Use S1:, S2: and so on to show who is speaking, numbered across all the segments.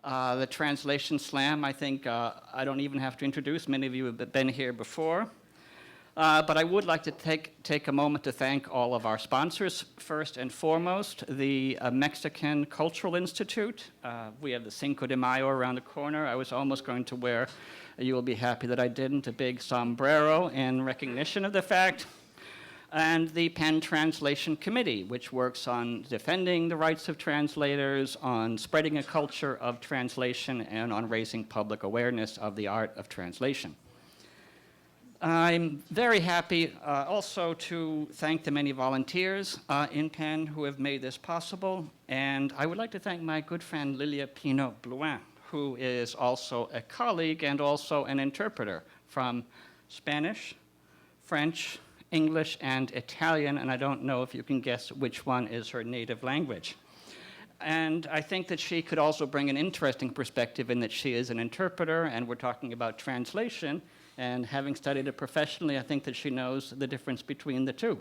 S1: The Translation Slam, I think I don't even have to introduce. Many of you have been here before. But I would like to take a moment to thank all of our sponsors. First and foremost, the Mexican Cultural Institute. We have the Cinco de Mayo around the corner. I was almost going to wear, you will be happy that I didn't, a big sombrero in recognition of the fact. And the PEN Translation Committee, which works on defending the rights of translators, on spreading a culture of translation, and on raising public awareness of the art of translation. I'm very happy also to thank the many volunteers in PEN who have made this possible. And I would like to thank my good friend Lilia Pino-Blouin, who is also a colleague and also an interpreter from Spanish, French, English, and Italian. And I don't know if you can guess which one is her native language. And I think that she could also bring an interesting perspective in that she is an interpreter, and we're talking about translation. And having studied it professionally, I think that she knows the difference between the two.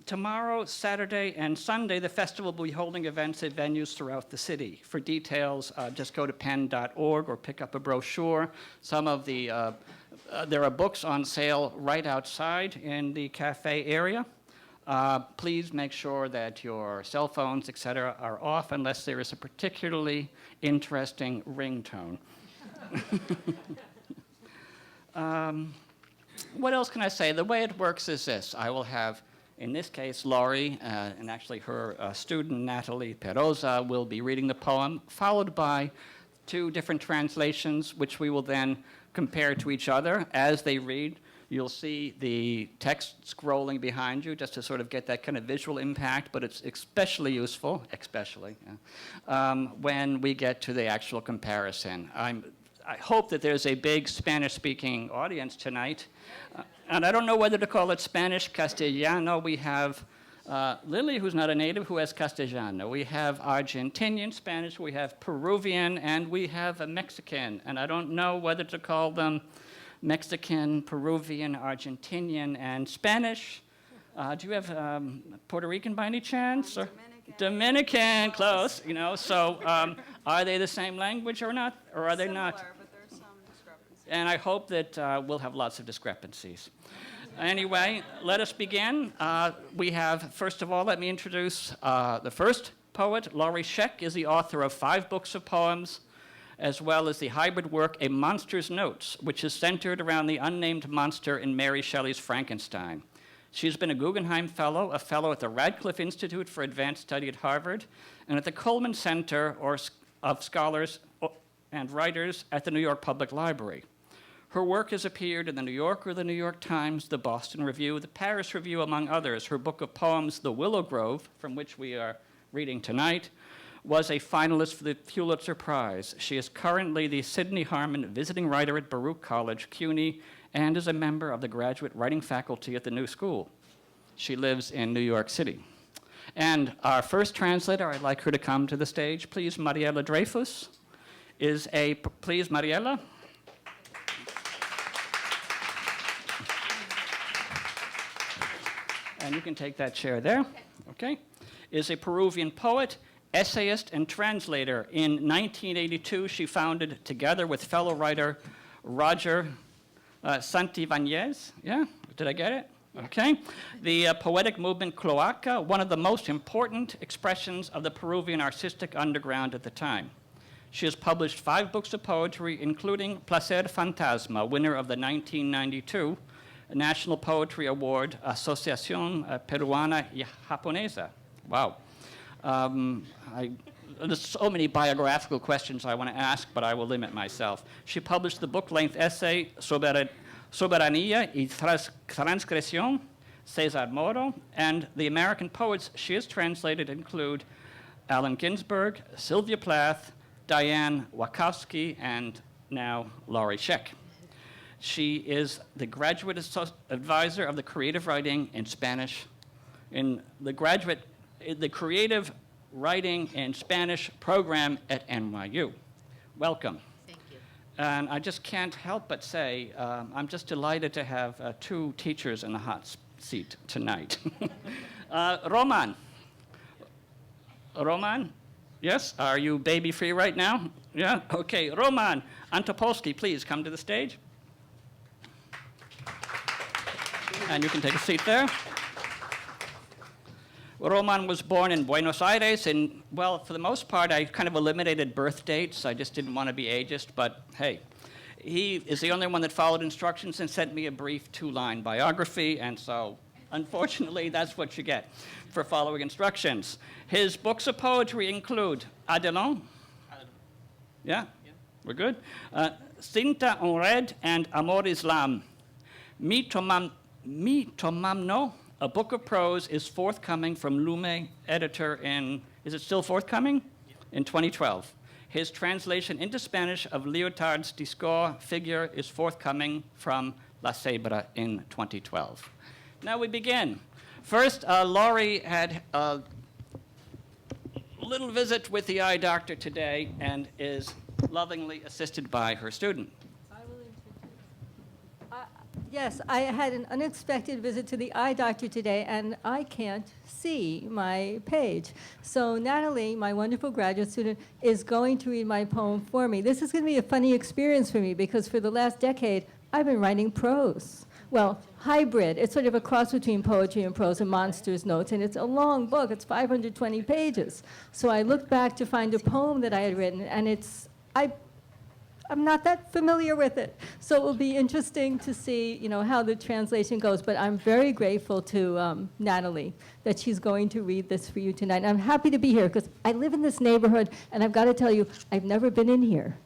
S1: Tomorrow, Saturday, and Sunday, the festival will be holding events at venues throughout the city. For details, just go to pen.org or pick up a brochure. Some of the, there are books on sale right outside in the cafe area. Please make sure that your cell phones, etc., are off unless there is a particularly interesting ringtone. What else can I say? The way it works is this. I will have, in this case, Laurie, and actually her student, Natalie Perosa, will be reading the poem, followed by two different translations, which we will then compare to each other. As they read, you'll see the text scrolling behind you just to sort of get that kind of visual impact, but it's especially useful, when we get to the actual comparison. I hope that there's a big Spanish-speaking audience tonight. And I don't know whether to call it Spanish, Castellano. We have Lily, who's not a native, who has Castellano. We have Argentinian Spanish, we have Peruvian, and we have a Mexican. And I don't know whether to call them Mexican, Peruvian, Argentinian, and Spanish. Do you have Puerto Rican by any chance? Dominican, close, you know. So are they the same language or not? Or are they not?
S2: Similar, but there's some discrepancies.
S1: And I hope that we'll have lots of discrepancies. Anyway, let us begin. We have, first of all, let me introduce the first poet. Laurie Scheck is the author of 5 books of poems, as well as the hybrid work A Monster's Notes, which is centered around the unnamed monster in Mary Shelley's Frankenstein. She's been a Guggenheim Fellow, a Fellow at the Radcliffe Institute for Advanced Study at Harvard, and at the Cullman Center of Scholars and Writers at the New York Public Library. Her work has appeared in the New Yorker, the New York Times, the Boston Review, the Paris Review, among others. Her book of poems, The Willow Grove, from which we are reading tonight, was a finalist for the Pulitzer Prize. She is currently the Sidney Harman Visiting Writer at Baruch College, CUNY, and is a member of the graduate writing faculty at the New School. She lives in New York City. And our first translator, I'd like her to come to the stage. Please, Mariela Dreyfus please, Mariela. And you can take that chair there, okay? Is a Peruvian poet, essayist, and translator. In 1982, she founded, together with fellow writer Roger Santibáñez, yeah? Did I get it? Okay. The poetic movement Cloaca, one of the most important expressions of the Peruvian artistic underground at the time. She has published 5 books of poetry, including Placer Fantasma, winner of the 1992 National Poetry Award, Asociación Peruana y Japonesa. Wow. There's so many biographical questions I want to ask, but I will limit myself. She published the book-length essay Soberanía y Transgresión, César Moro, and the American poets she has translated include Allen Ginsberg, Sylvia Plath, Diane Wachowski, and now Laurie Scheck. She is the graduate advisor of the creative writing in Spanish, in the creative writing in Spanish program at NYU. Welcome.
S3: Thank you.
S1: And I just can't help but say, I'm just delighted to have 2 teachers in the hot seat tonight. Roman. Yes? Are you baby-free right now? Yeah? Okay. Roman Antopolsky, please come to the stage. And you can take a seat there. Roman was born in Buenos Aires, and, well, for the most part, I kind of eliminated birth dates. I just didn't want to be ageist, but hey. He is the only one that followed instructions and sent me a brief 2-line biography, and so, unfortunately, that's what you get for following instructions. His books of poetry include Adelon. Yeah? We're good? Cinta en Red and Amor Islam. Mi Tomamno, a book of prose, is forthcoming from Lume, editor in, is it still forthcoming? Yeah. In 2012. His translation into Spanish of Lyotard's Discours figure is forthcoming from La Cebra in 2012. Now we begin. First, Laurie had a little visit with the eye doctor today and is lovingly assisted by her student.
S3: I will introduce. Yes, I had an unexpected visit to the eye doctor today, and I can't see my page. So Natalie, my wonderful graduate student, is going to read my poem for me. This is going to be a funny experience for me because for the last decade, I've been writing prose. Well, hybrid. It's sort of a cross between poetry and prose and Monsters Notes, and it's a long book. It's 520 pages. So I looked back to find a poem that I had written, and I'm not that familiar with it. So it will be interesting to see, how the translation goes. But I'm very grateful to Natalie that she's going to read this for you tonight. And I'm happy to be here because I live in this neighborhood, and I've got to tell you, I've never been in here.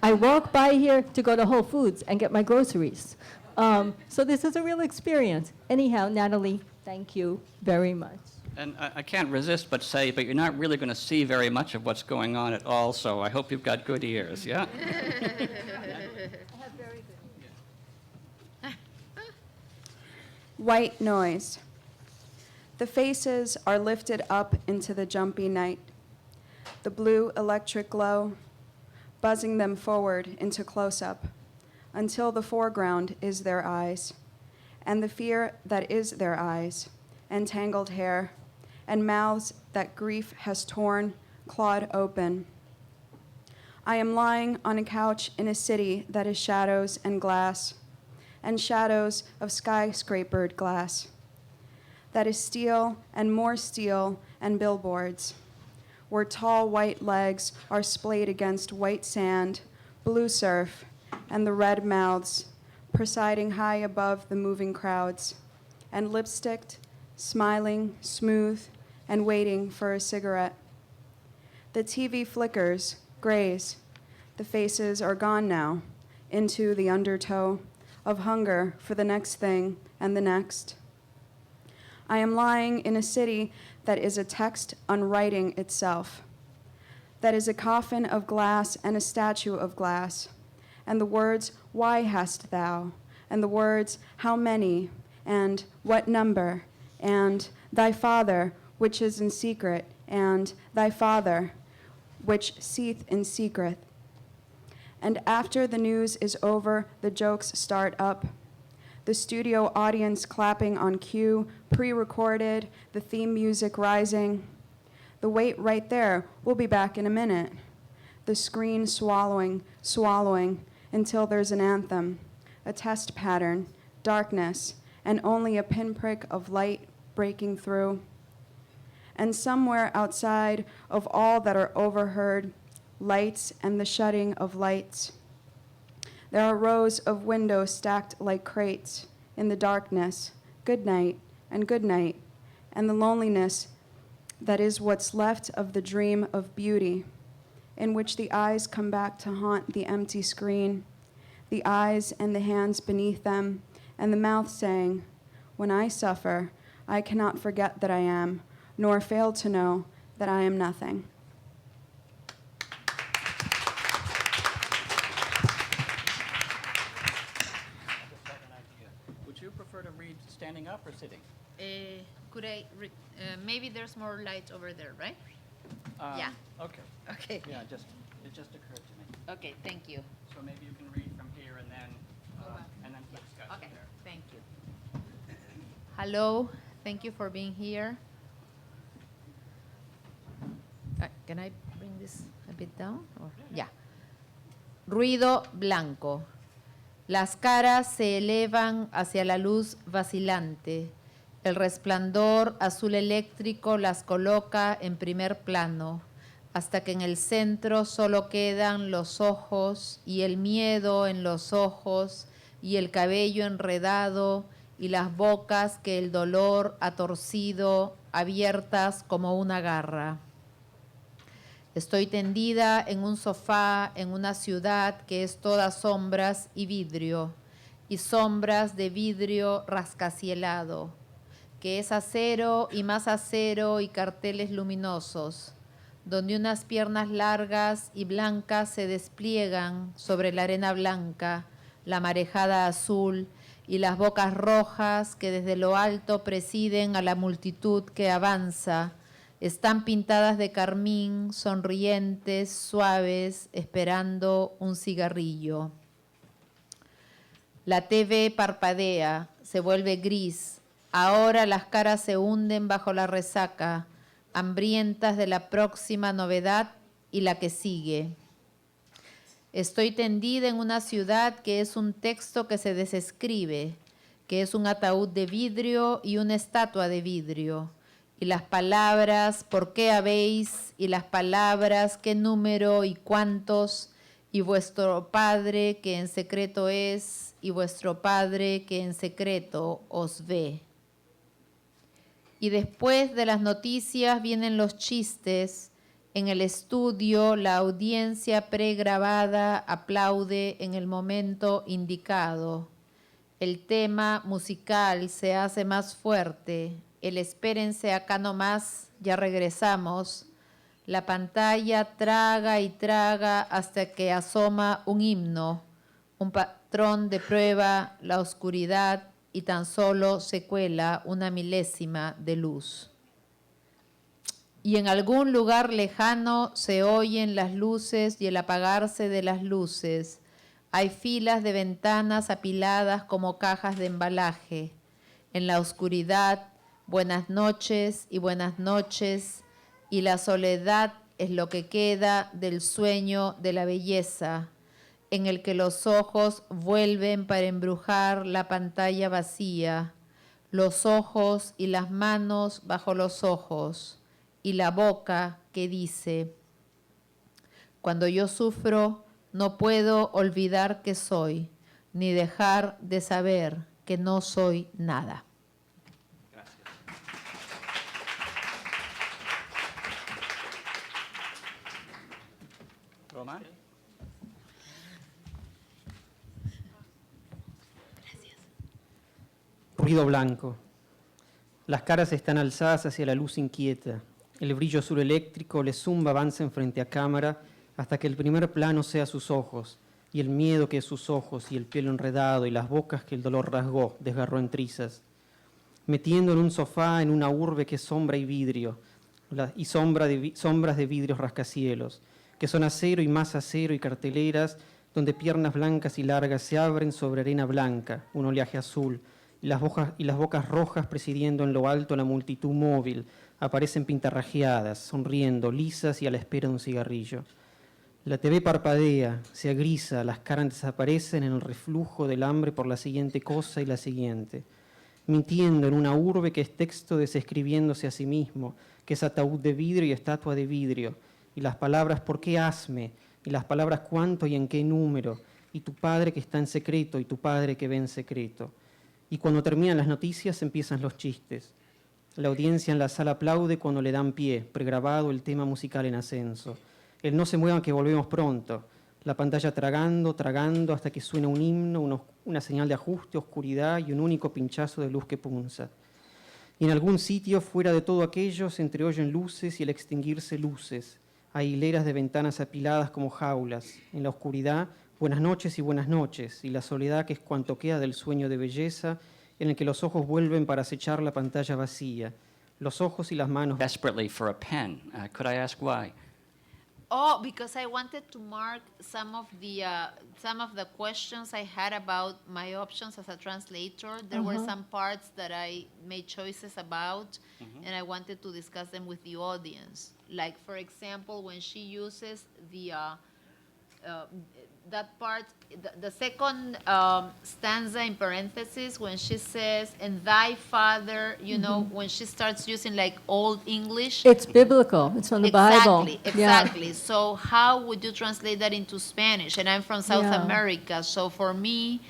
S3: I walk by here to go to Whole Foods and get my groceries. So this is a real experience. Anyhow, Natalie, thank you very much.
S1: And I can't resist but say, but you're not really going to see very much of what's going on at all, so I hope you've got good ears, yeah?
S3: I have very good ears.
S4: White noise. The faces are lifted up into the jumpy night. The blue electric glow, buzzing them forward into close-up, until the foreground is their eyes, and the fear that is their eyes, and tangled hair, and mouths that grief has torn, clawed open. I am lying on a couch in a city that is shadows and glass, and shadows of skyscrapered glass, that is steel and more steel and billboards, where tall white legs are splayed against white sand, blue surf, and the red mouths presiding high above the moving crowds, and lipsticked, smiling, smooth, and waiting for a cigarette. The TV flickers, grays. The faces are gone now, into the undertow of hunger for the next thing and the next. I am lying in a city that is a text unwriting itself, that is a coffin of glass and a statue of glass, and the words, why hast thou, and the words, how many, and what number, and thy father, which is in secret, and thy father, which seeth in secret. And after the news is over, the jokes start up. The studio audience clapping on cue, pre-recorded, the theme music rising. The wait right there, we'll be back in a minute. The screen swallowing, until there's an anthem, a test pattern, darkness, and only a pinprick of light breaking through. And somewhere outside of all that are overheard, lights and the shutting of lights. There are rows of windows stacked like crates in the darkness, good night, and the loneliness that is what's left of the dream of beauty, in which the eyes come back to haunt the empty screen, the eyes and the hands beneath them, and the mouth saying, when I suffer, I cannot forget that I am, nor fail to know that I am nothing.
S1: Would you prefer to read standing up or sitting?
S2: Could I, maybe there's more light over there, right? Yeah.
S1: Okay.
S2: Okay.
S1: Yeah, it just occurred to me.
S2: Okay, thank you.
S1: So maybe you can read from here and then discuss
S2: Okay,
S1: there.
S2: thank you. Hello, thank you for being here. Can I bring this a bit down? Ya. Ruido blanco. Las caras se elevan hacia la luz vacilante. El resplandor azul eléctrico las coloca en primer plano, hasta que en el centro solo quedan los ojos y el miedo en los ojos y el cabello enredado y las bocas que el dolor ha torcido, abiertas como una garra. Estoy tendida en un sofá en una ciudad que es toda sombras y vidrio, y sombras de vidrio rascacieladado, que es acero y más acero y carteles luminosos, donde unas piernas largas y blancas se despliegan sobre la arena blanca, la marejada azul y las bocas rojas que desde lo alto presiden a la multitud que avanza. Están pintadas de carmín, sonrientes, suaves, esperando un cigarrillo. La TV parpadea, se vuelve gris. Ahora las caras se hunden bajo la resaca, hambrientas de la próxima novedad y la que sigue. Estoy tendida en una ciudad que es un texto que se desescribe, que es un ataúd de vidrio y una estatua de vidrio. Y las palabras, ¿por qué habéis? Y las palabras, ¿qué número y cuántos? Y vuestro Padre que en secreto es, y vuestro Padre que en secreto os ve. Y después de las noticias vienen los chistes. En el estudio, la audiencia pregrabada aplaude en el momento indicado. El tema musical se hace más fuerte. El espérense acá nomás, ya regresamos. La pantalla traga y traga hasta que asoma un himno, un patrón de prueba, la oscuridad, y tan solo se cuela una milésima de luz. Y en algún lugar lejano se oyen las luces y el apagarse de las luces. Hay filas de ventanas apiladas como cajas de embalaje. En la oscuridad, buenas noches, y la soledad es lo que queda del sueño de la belleza, en el que los ojos vuelven para embrujar la pantalla vacía, los ojos y las manos bajo los ojos, y la boca que dice: cuando yo sufro, no puedo olvidar que soy, ni dejar de saber que no soy nada.
S1: Roma.
S5: Ruido blanco. Las caras están alzadas hacia la luz inquieta. El brillo azul eléctrico le zumba avanza en frente a cámara hasta que el primer plano sea sus ojos, y el miedo que es sus ojos, y el pelo enredado, y las bocas que el dolor rasgó, desgarró en trizas. Metiendo en un sofá en una urbe que es sombra y vidrio, y sombras de vidrios rascacielos, que son acero y más acero y carteleras, donde piernas blancas y largas se abren sobre arena blanca, un oleaje azul, y las bocas rojas presidiendo en lo alto la multitud móvil, aparecen pintarrajeadas, sonriendo, lisas y a la espera de un cigarrillo. La TV parpadea, se agrisa, las caras desaparecen en el reflujo del hambre por la siguiente cosa y la siguiente, mintiendo en una urbe que es texto desescribiéndose a sí mismo, que es ataúd de vidrio y estatua de vidrio, y las palabras ¿por qué hazme? Y las palabras ¿cuánto y en qué número? Y tu Padre que está en secreto, y tu Padre que ve en secreto. Y cuando terminan las noticias empiezan los chistes. La audiencia en la sala aplaude cuando le dan pie, pregrabado el tema musical en ascenso. El no se muevan que volvemos pronto. La pantalla tragando, tragando, hasta que suena un himno, una señal de ajuste, oscuridad y un único pinchazo de luz que punza. Y en algún sitio, fuera de todo aquello, se entreoyen luces y al extinguirse luces. Hay hileras de ventanas apiladas como jaulas. En la oscuridad, buenas noches, y la soledad que es cuanto queda del sueño de belleza, en el que los ojos vuelven para acechar la pantalla vacía. Los ojos y las manos.
S1: Desperately for a pen. Could I ask why?
S2: Oh, because I wanted to mark some of the questions I had about my options as a translator. There were some parts that I made choices about, and I wanted to discuss them with the audience. Like, for example, when she uses that part, the second stanza in parentheses, when she says, and thy father, you know, when she starts using like Old English.
S3: It's biblical. It's from the Bible.
S2: Exactly.
S3: Yeah.
S2: So how would you translate that into Spanish? And I'm from South
S3: Yeah.
S2: America, so for me,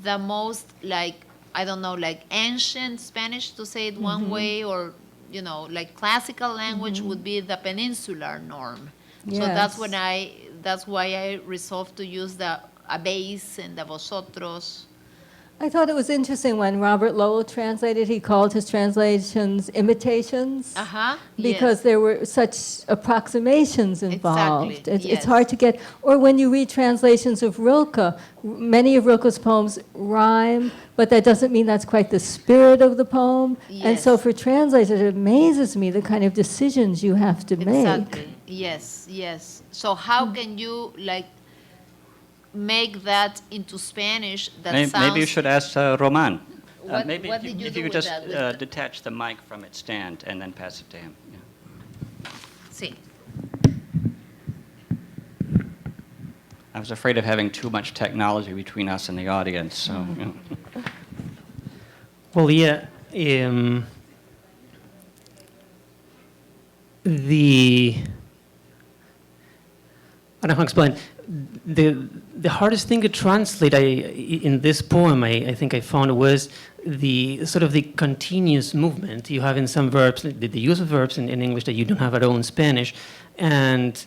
S2: the most like, I don't know, like ancient Spanish, to say it one way, or, you know, like classical language would be the peninsular norm. So that's why I resolved to use the habéis and the vosotros.
S3: I thought it was interesting when Robert Lowell translated, he called his translations imitations. Because there were such approximations involved.
S2: Exactly,
S3: It's hard to get, or when you read translations of Rilke, many of Rilke's poems rhyme, but that doesn't mean that's quite the spirit of the poem. And so
S2: Yes.
S3: for translators, it amazes me the kind of decisions you have to make.
S2: Exactly. Yes. So how can you like make that into Spanish that sounds?
S1: Maybe you should ask Roman.
S2: What-
S1: Maybe
S2: what
S1: if
S2: did you
S1: if
S2: do
S1: you could
S2: with
S1: just
S2: that?
S1: detach the mic from its stand and then pass it to him. Yeah.
S2: Sí.
S1: I was afraid of having too much technology between us and the audience, so. You know.
S5: Well, yeah. I don't know how to explain. The hardest thing to translate in this poem, I think I found, was the sort of the continuous movement you have in some verbs, the use of verbs in English that you don't have at all in Spanish. And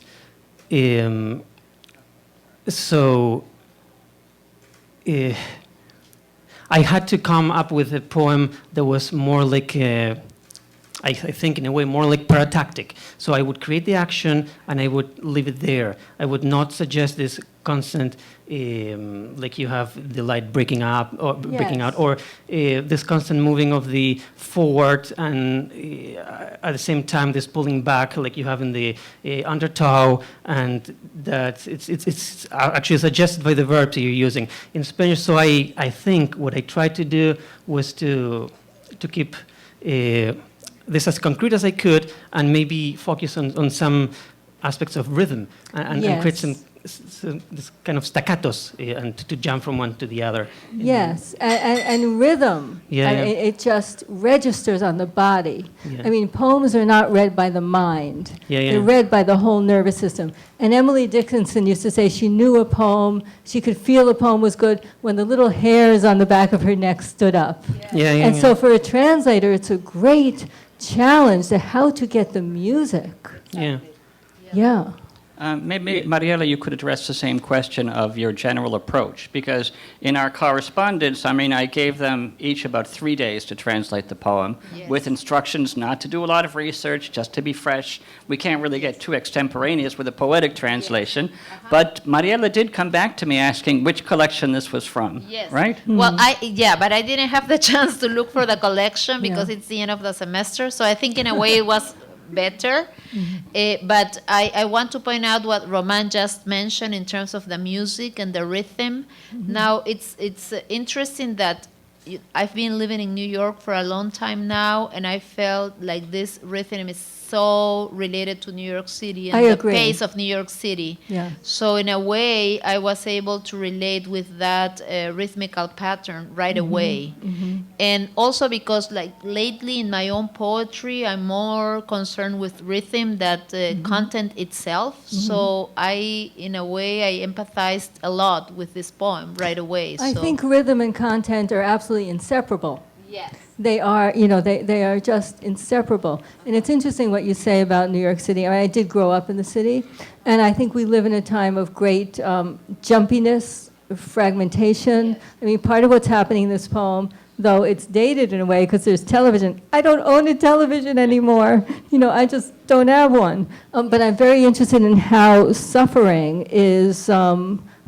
S5: so I had to come up with a poem that was more like I think in a way more like paratactic. So I would create the action and I would leave it there. I would not suggest this constant, like you have the light breaking up or breaking out, or this constant moving of the forward and at the same time this pulling back, like you have in the undertow, and that it's actually suggested by the verbs that you're using in Spanish. So I think what I tried to do was to keep this as concrete as I could, and maybe focus on some aspects of rhythm and create some this kind of staccatos and to jump from one to the other.
S3: Yes, and rhythm.
S5: Yeah, yeah.
S3: It just registers on the body.
S5: Yeah.
S3: I mean, poems are not read by the mind.
S5: Yeah, yeah.
S3: They're read by the whole nervous system. And Emily Dickinson used to say she knew a poem, she could feel a poem was good when the little hairs on the back of her neck stood up.
S5: Yeah, yeah,
S3: And
S5: yeah.
S3: so for a translator, it's a great challenge to how to get the music.
S5: Yeah.
S3: Yeah.
S1: Maybe, Mariela, you could address the same question of your general approach, because in our correspondence, I mean, I gave them each about 3 days to translate the poem, with instructions not to do a lot of research, just to be fresh. We can't really get too extemporaneous with a poetic translation, but Mariela did come back to me asking which collection this was from,
S2: Yes.
S1: right?
S2: Well, but I didn't have the chance to look for the collection because it's the end of the semester. So I think in a way it was better. But I want to point out what Roman just mentioned in terms of the music and the rhythm. Now, it's interesting that I've been living in New York for a long time now, and I felt like this rhythm is so related to New York City and
S3: I
S2: the
S3: agree.
S2: pace of New York City.
S3: Yeah.
S2: So in a way, I was able to relate with that rhythmical pattern right away. And also because like lately in my own poetry, I'm more concerned with rhythm than content itself. So in a way, I empathized a lot with this poem right away.
S3: I
S2: So-
S3: think rhythm and content are absolutely inseparable.
S2: Yes.
S3: They are, they are just inseparable. And it's interesting what you say about New York City. I did grow up in the city, and I think we live in a time of great jumpiness, fragmentation. I mean, part of what's happening in this poem, though it's dated in a way because there's television. I don't own a television anymore. I just don't have one. But I'm very interested in how suffering is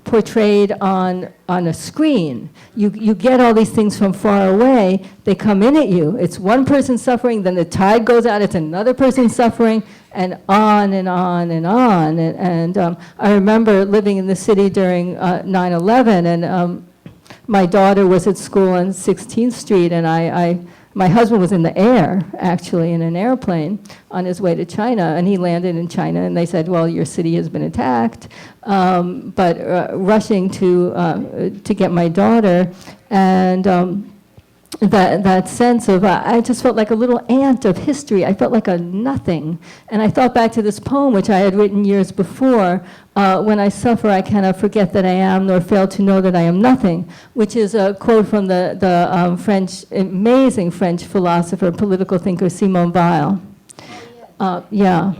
S3: portrayed on a screen. You get all these things from far away, they come in at you. It's one person suffering, then the tide goes out, it's another person suffering, and on and on and on. And I remember living in the city during 9/11, and my daughter was at school on 16th Street, and my husband was in the air, actually, in an airplane on his way to China, and he landed in China, and they said, well, your city has been attacked. But rushing to get my daughter, and that sense of, I just felt like a little ant of history. I felt like a nothing. And I thought back to this poem, which I had written years before, when I suffer, I cannot forget that I am, nor fail to know that I am nothing, which is a quote from the French, amazing French philosopher, political thinker, Simone Weil. Yeah.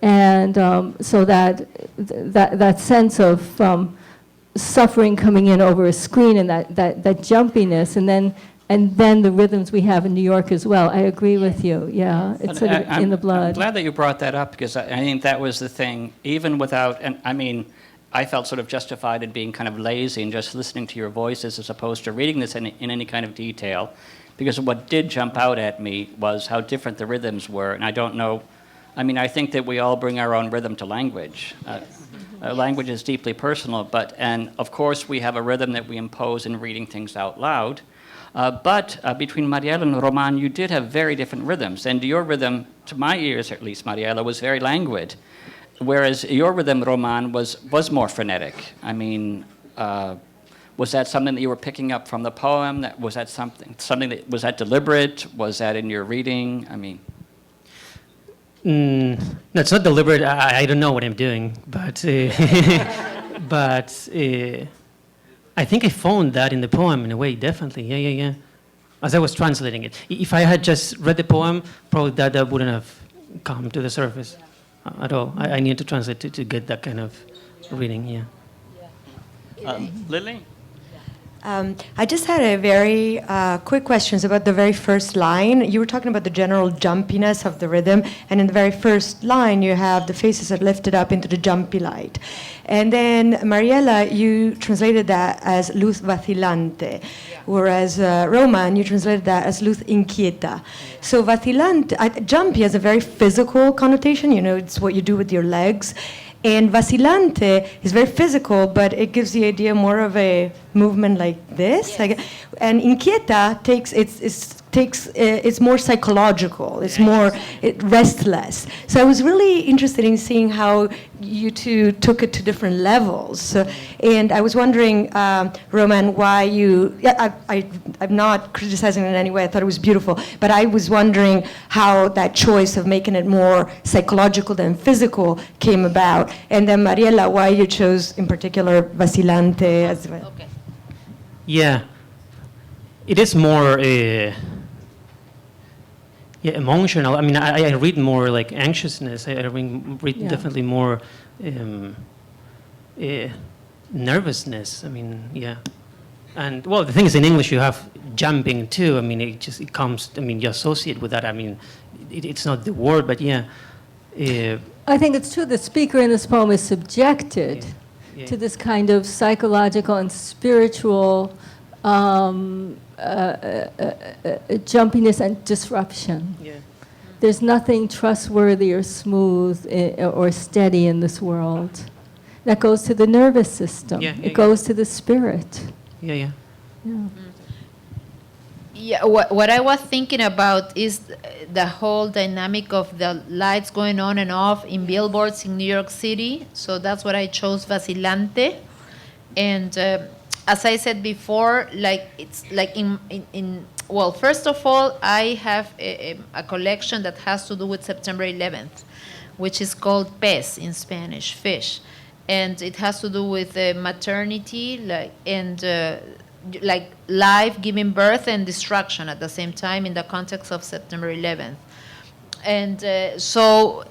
S3: And so that sense of suffering coming in over a screen, and that jumpiness, and then the rhythms we have in New York as well. I agree with you. Yeah, it's sort of in the blood.
S1: I'm glad that you brought that up, because I think that was the thing. Even without, and I mean, I felt sort of justified in being kind of lazy and just listening to your voices as opposed to reading this in any kind of detail, because what did jump out at me was how different the rhythms were. And I don't know, I mean, I think that we all bring our own rhythm to language. Language is deeply personal, and of course we have a rhythm that we impose in reading things out loud. But between Mariela and Roman, you did have very different rhythms. And your rhythm, to my ears at least, Mariela, was very languid. Whereas your rhythm, Roman, was more frenetic. I mean, was that something that you were picking up from the poem? Was that was that deliberate? Was that in your reading? I mean...
S5: No, it's not deliberate. I don't know what I'm doing, but I think I found that in the poem in a way, definitely. Yeah. As I was translating it. If I had just read the poem, probably that wouldn't have come to the surface at all. I needed to translate to get that kind of reading, yeah.
S1: Lily?
S6: I just had a very quick questions about the very first line. You were talking about the general jumpiness of the rhythm, and in the very first line you have the faces are lifted up into the jumpy light. And then, Mariela, you translated that as luz vacilante, whereas Roman, you translated that as luz inquieta. So vacilante, jumpy has a very physical connotation, it's what you do with your legs. And vacilante is very physical, but it gives the idea more of a movement like this. Yes. And inquieta it's more psychological. It's more restless. So I was really interested in seeing how you two took it to different levels. And I was wondering, Roman, why you... I'm not criticizing it in any way. I thought it was beautiful. But I was wondering how that choice of making it more psychological than physical came about. And then, Mariela, why you chose, in particular, vacilante as well.
S2: Okay.
S5: Yeah. It is more... emotional. I mean, I read more like anxiousness. I read definitely more nervousness. I mean, yeah. And well, the thing is, in English you have jumping too. I mean, it comes. I mean, you associate with that. I mean, it's not the word, but yeah.
S3: I think it's true. The speaker in this poem is subjected to this kind of psychological and spiritual jumpiness and disruption. Yeah. There's nothing trustworthy or smooth or steady in this world. That goes to the nervous system. It goes to the spirit.
S5: Yeah.
S2: Yeah, what I was thinking about is the whole dynamic of the lights going on and off in billboards in New York City. So that's what I chose, Vacilante. And as I said before, it's like well, first of all, I have a collection that has to do with September 11th, which is called Pez in Spanish, fish. And it has to do with maternity, like life, giving birth, and destruction at the same time in the context of September 11th. And so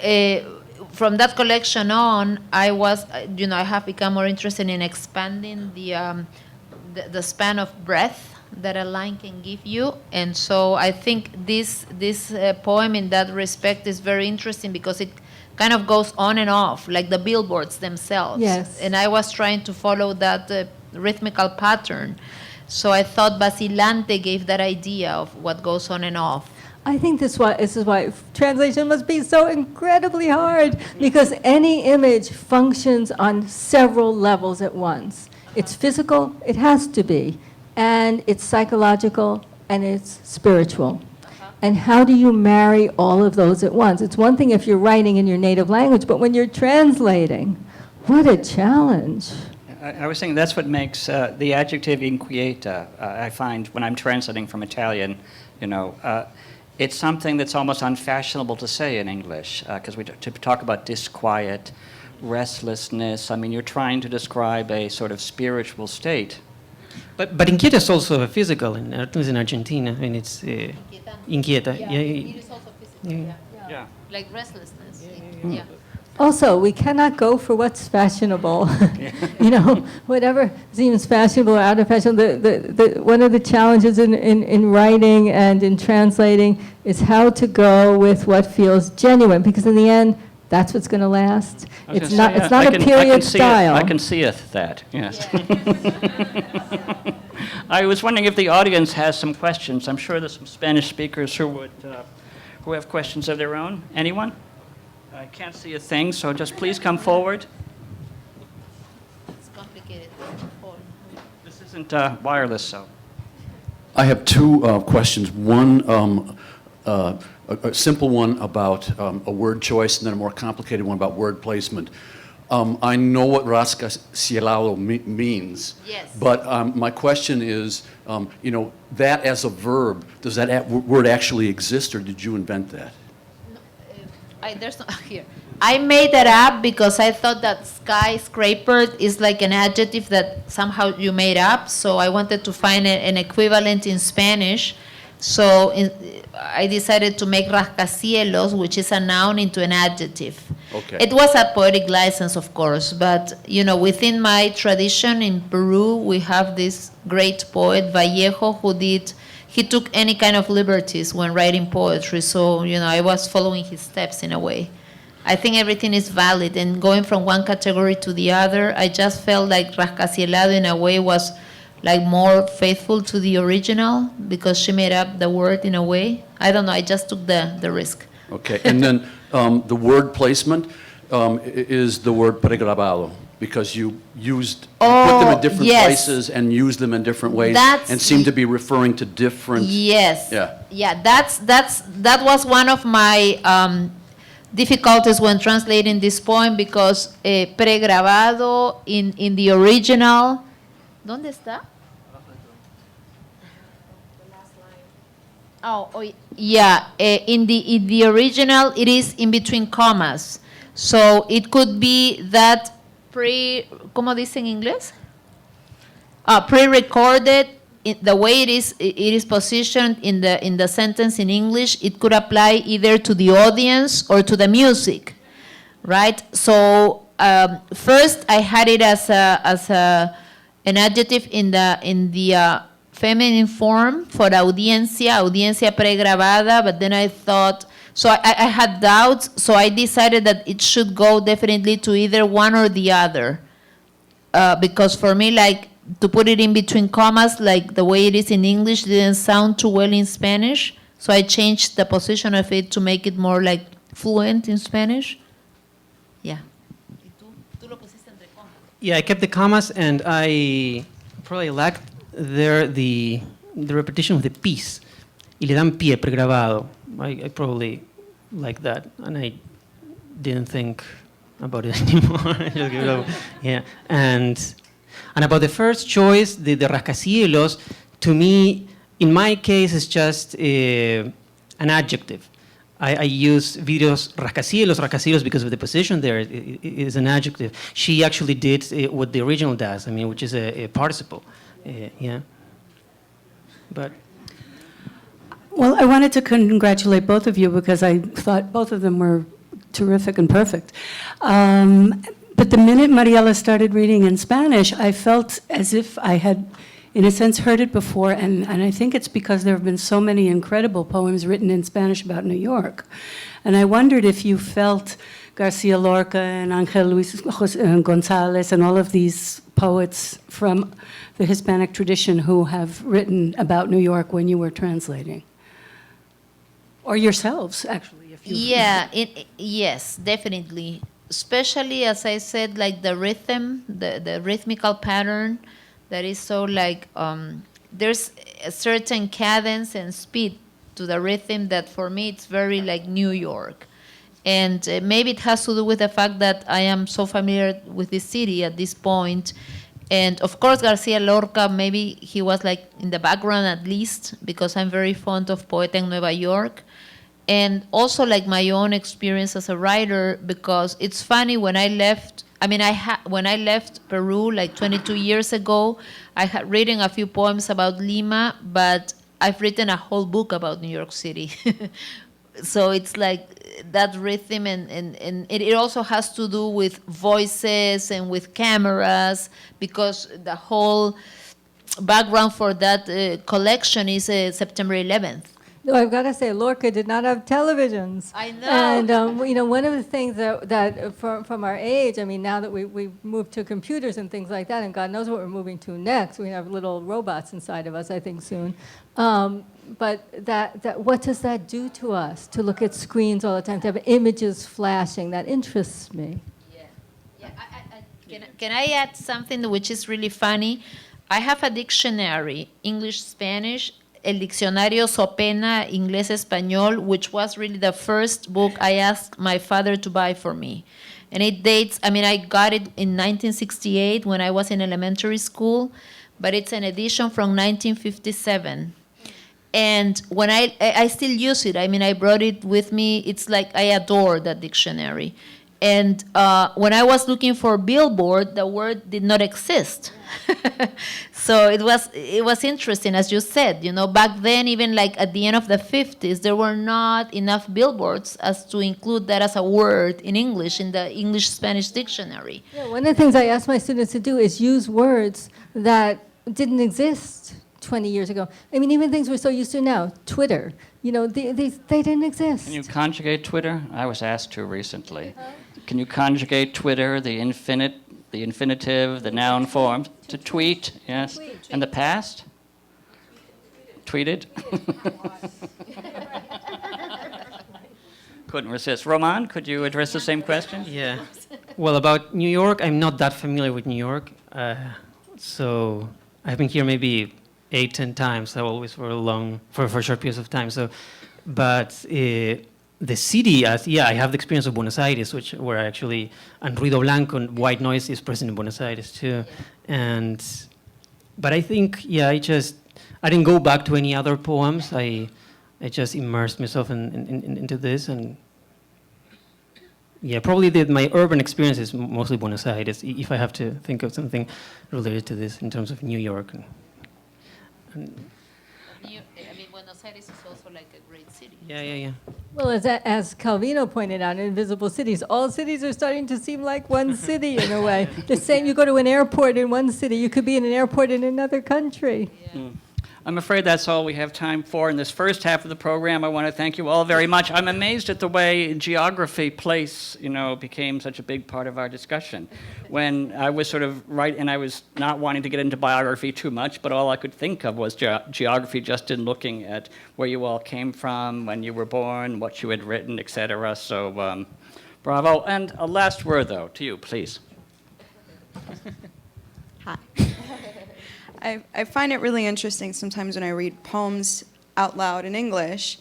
S2: from that collection on, I was, I have become more interested in expanding the span of breath that a line can give you. And so I think this poem in that respect is very interesting because it kind of goes on and off, like the billboards themselves.
S3: Yes.
S2: And I was trying to follow that rhythmical pattern. So I thought vacilante gave that idea of what goes on and off.
S3: I think this is why translation must be so incredibly hard, because any image functions on several levels at once. It's physical, it has to be, and it's psychological, and it's spiritual. And how do you marry all of those at once? It's one thing if you're writing in your native language, but when you're translating, what a challenge.
S1: I was saying that's what makes the adjective inquieta, I find when I'm translating from Italian, it's something that's almost unfashionable to say in English, because to talk about disquiet, restlessness, I mean, you're trying to describe a sort of spiritual state.
S5: But inquieta is also physical, at least in Argentina. I mean, it's inquieta. Yeah.
S2: It is also physical,
S1: Yeah.
S2: like restlessness.
S5: Yeah.
S3: Also, we cannot go for what's fashionable. Whatever seems fashionable or out of fashion. One of the challenges in writing and in translating is how to go with what feels genuine, because in the end, that's what's going to last. It's not a period style.
S1: I can see that, yes. I was wondering if the audience has some questions. I'm sure there's some Spanish speakers who have questions of their own. Anyone? I can't see a thing, so just please come forward.
S2: It's complicated.
S1: This isn't wireless, so.
S7: I have two questions. One, a simple one about a word choice, and then a more complicated one about word placement. I know what rascacielos means.
S2: Yes.
S7: But my question is, that as a verb, does that word actually exist, or did you invent that?
S2: There's no here. I made that up because I thought that skyscraper is like an adjective that somehow you made up. So I wanted to find an equivalent in Spanish. So I decided to make rascacielos, which is a noun, into an adjective.
S7: Okay.
S2: It was a poetic license, of course, but within my tradition in Peru, we have this great poet Vallejo he took any kind of liberties when writing poetry. So I was following his steps in a way. I think everything is valid, and going from one category to the other, I just felt like rascacielos in a way was like more faithful to the original because she made up the word in a way. I don't know, I just took the risk.
S7: Okay, and then the word placement is the word pregrabado, because you put them in different
S2: yes.
S7: places and use them in different ways and seem to be referring to different.
S2: Yes.
S7: Yeah.
S2: That was one of my difficulties when translating this poem, because pregrabado in the original. ¿Dónde está? Yeah. In the original, it is in between commas, so it could be that ¿cómo dice en inglés? Pre-recorded. The way it is positioned in the sentence in English, it could apply either to the audience or to the music, right? So first, I had it as an adjective in the feminine form for audiencia pregrabada, but then I thought, so I had doubts, so I decided that it should go definitely to either one or the other, because for me, like, to put it in between commas, like the way it is in English, didn't sound too well in Spanish, so I changed the position of it to make it more like fluent in Spanish. Yeah.
S5: Yeah, I kept the commas, and I probably lacked there the repetition of the piece. Y le dan pie pregrabado. I probably like that, and I didn't think about it anymore. Yeah, and about the first choice, the rascacielos, to me, in my case, is just an adjective. I use Video's rascacielos because of the position there. It is an adjective. She actually did what the original does, which is a participle. Yeah. But.
S8: Well, I wanted to congratulate both of you because I thought both of them were terrific and perfect. But the minute Mariela started reading in Spanish, I felt as if I had, in a sense, heard it before, and I think it's because there have been so many incredible poems written in Spanish about New York. And I wondered if you felt Garcia Lorca and Angel Luis Gonzalez and all of these poets from the Hispanic tradition who have written about New York when you were translating? Or yourselves, actually, if you.
S2: Yeah, yes, definitely. Especially, as I said, like the rhythm, the rhythmical pattern that is so like, there's a certain cadence and speed to the rhythm that for me it's very like New York. And maybe it has to do with the fact that I am so familiar with this city at this point. And of course, Garcia Lorca, maybe he was like in the background at least, because I'm very fond of Poeta en Nueva York. And also like my own experience as a writer, because it's funny, when I left, when I left Peru like 22 years ago, I had written a few poems about Lima, but I've written a whole book about New York City. So it's like that rhythm, and it also has to do with voices and with cameras, because the whole background for that collection is September 11th.
S3: No, I've got to say, Lorca did not have televisions.
S2: I know.
S3: And, one of the things that from our age, now that we've moved to computers and things like that, and God knows what we're moving to next, we have little robots inside of us, I think, soon. But what does that do to us, to look at screens all the time, to have images flashing? That interests me.
S2: Can I add something which is really funny? I have a dictionary, English-Spanish, El Diccionario Sopena Inglés-Español, which was really the first book I asked my father to buy for me. And it dates, I got it in 1968 when I was in elementary school, but it's an edition from 1957. And when I still use it, I brought it with me. It's like I adore that dictionary. And when I was looking for billboard, the word did not exist. So it was interesting, as you said. Back then, even like at the end of the 50s, there were not enough billboards as to include that as a word in English, in the English-Spanish dictionary.
S3: Yeah, one of the things I ask my students to do is use words that didn't exist 20 years ago. Even things we're so used to now, Twitter, they didn't exist.
S1: Can you conjugate Twitter? I was asked to recently. Can you conjugate Twitter, the infinitive, the noun form, to tweet, yes? Tweet. And the past? Tweeted? Couldn't resist. Roman, could you address the same question?
S5: Yeah. Well, about New York, I'm not that familiar with New York. So I've been here maybe 8-10 times, always for short periods of time. So, but the city, I have the experience of Buenos Aires, where actually, and ruido blanco, white noise is present in Buenos Aires too. But I think, I didn't go back to any other poems. I just immersed myself into this, and probably my urban experience is mostly Buenos Aires, if I have to think of something related to this in terms of New York.
S2: Buenos Aires is also like a great city.
S5: Yeah.
S3: Well, as Calvino pointed out, in Invisible Cities, all cities are starting to seem like one city in a way. The same, you go to an airport in one city, you could be in an airport in another country.
S2: Yeah.
S1: I'm afraid that's all we have time for in this first half of the program. I want to thank you all very much. I'm amazed at the way geography, place, became such a big part of our discussion. When I was sort of and I was not wanting to get into biography too much, but all I could think of was geography, just in looking at where you all came from, when you were born, what you had written, etc. So, bravo. And a last word, though, to you, please.
S4: Hi. I find it really interesting sometimes when I read poems out loud in English.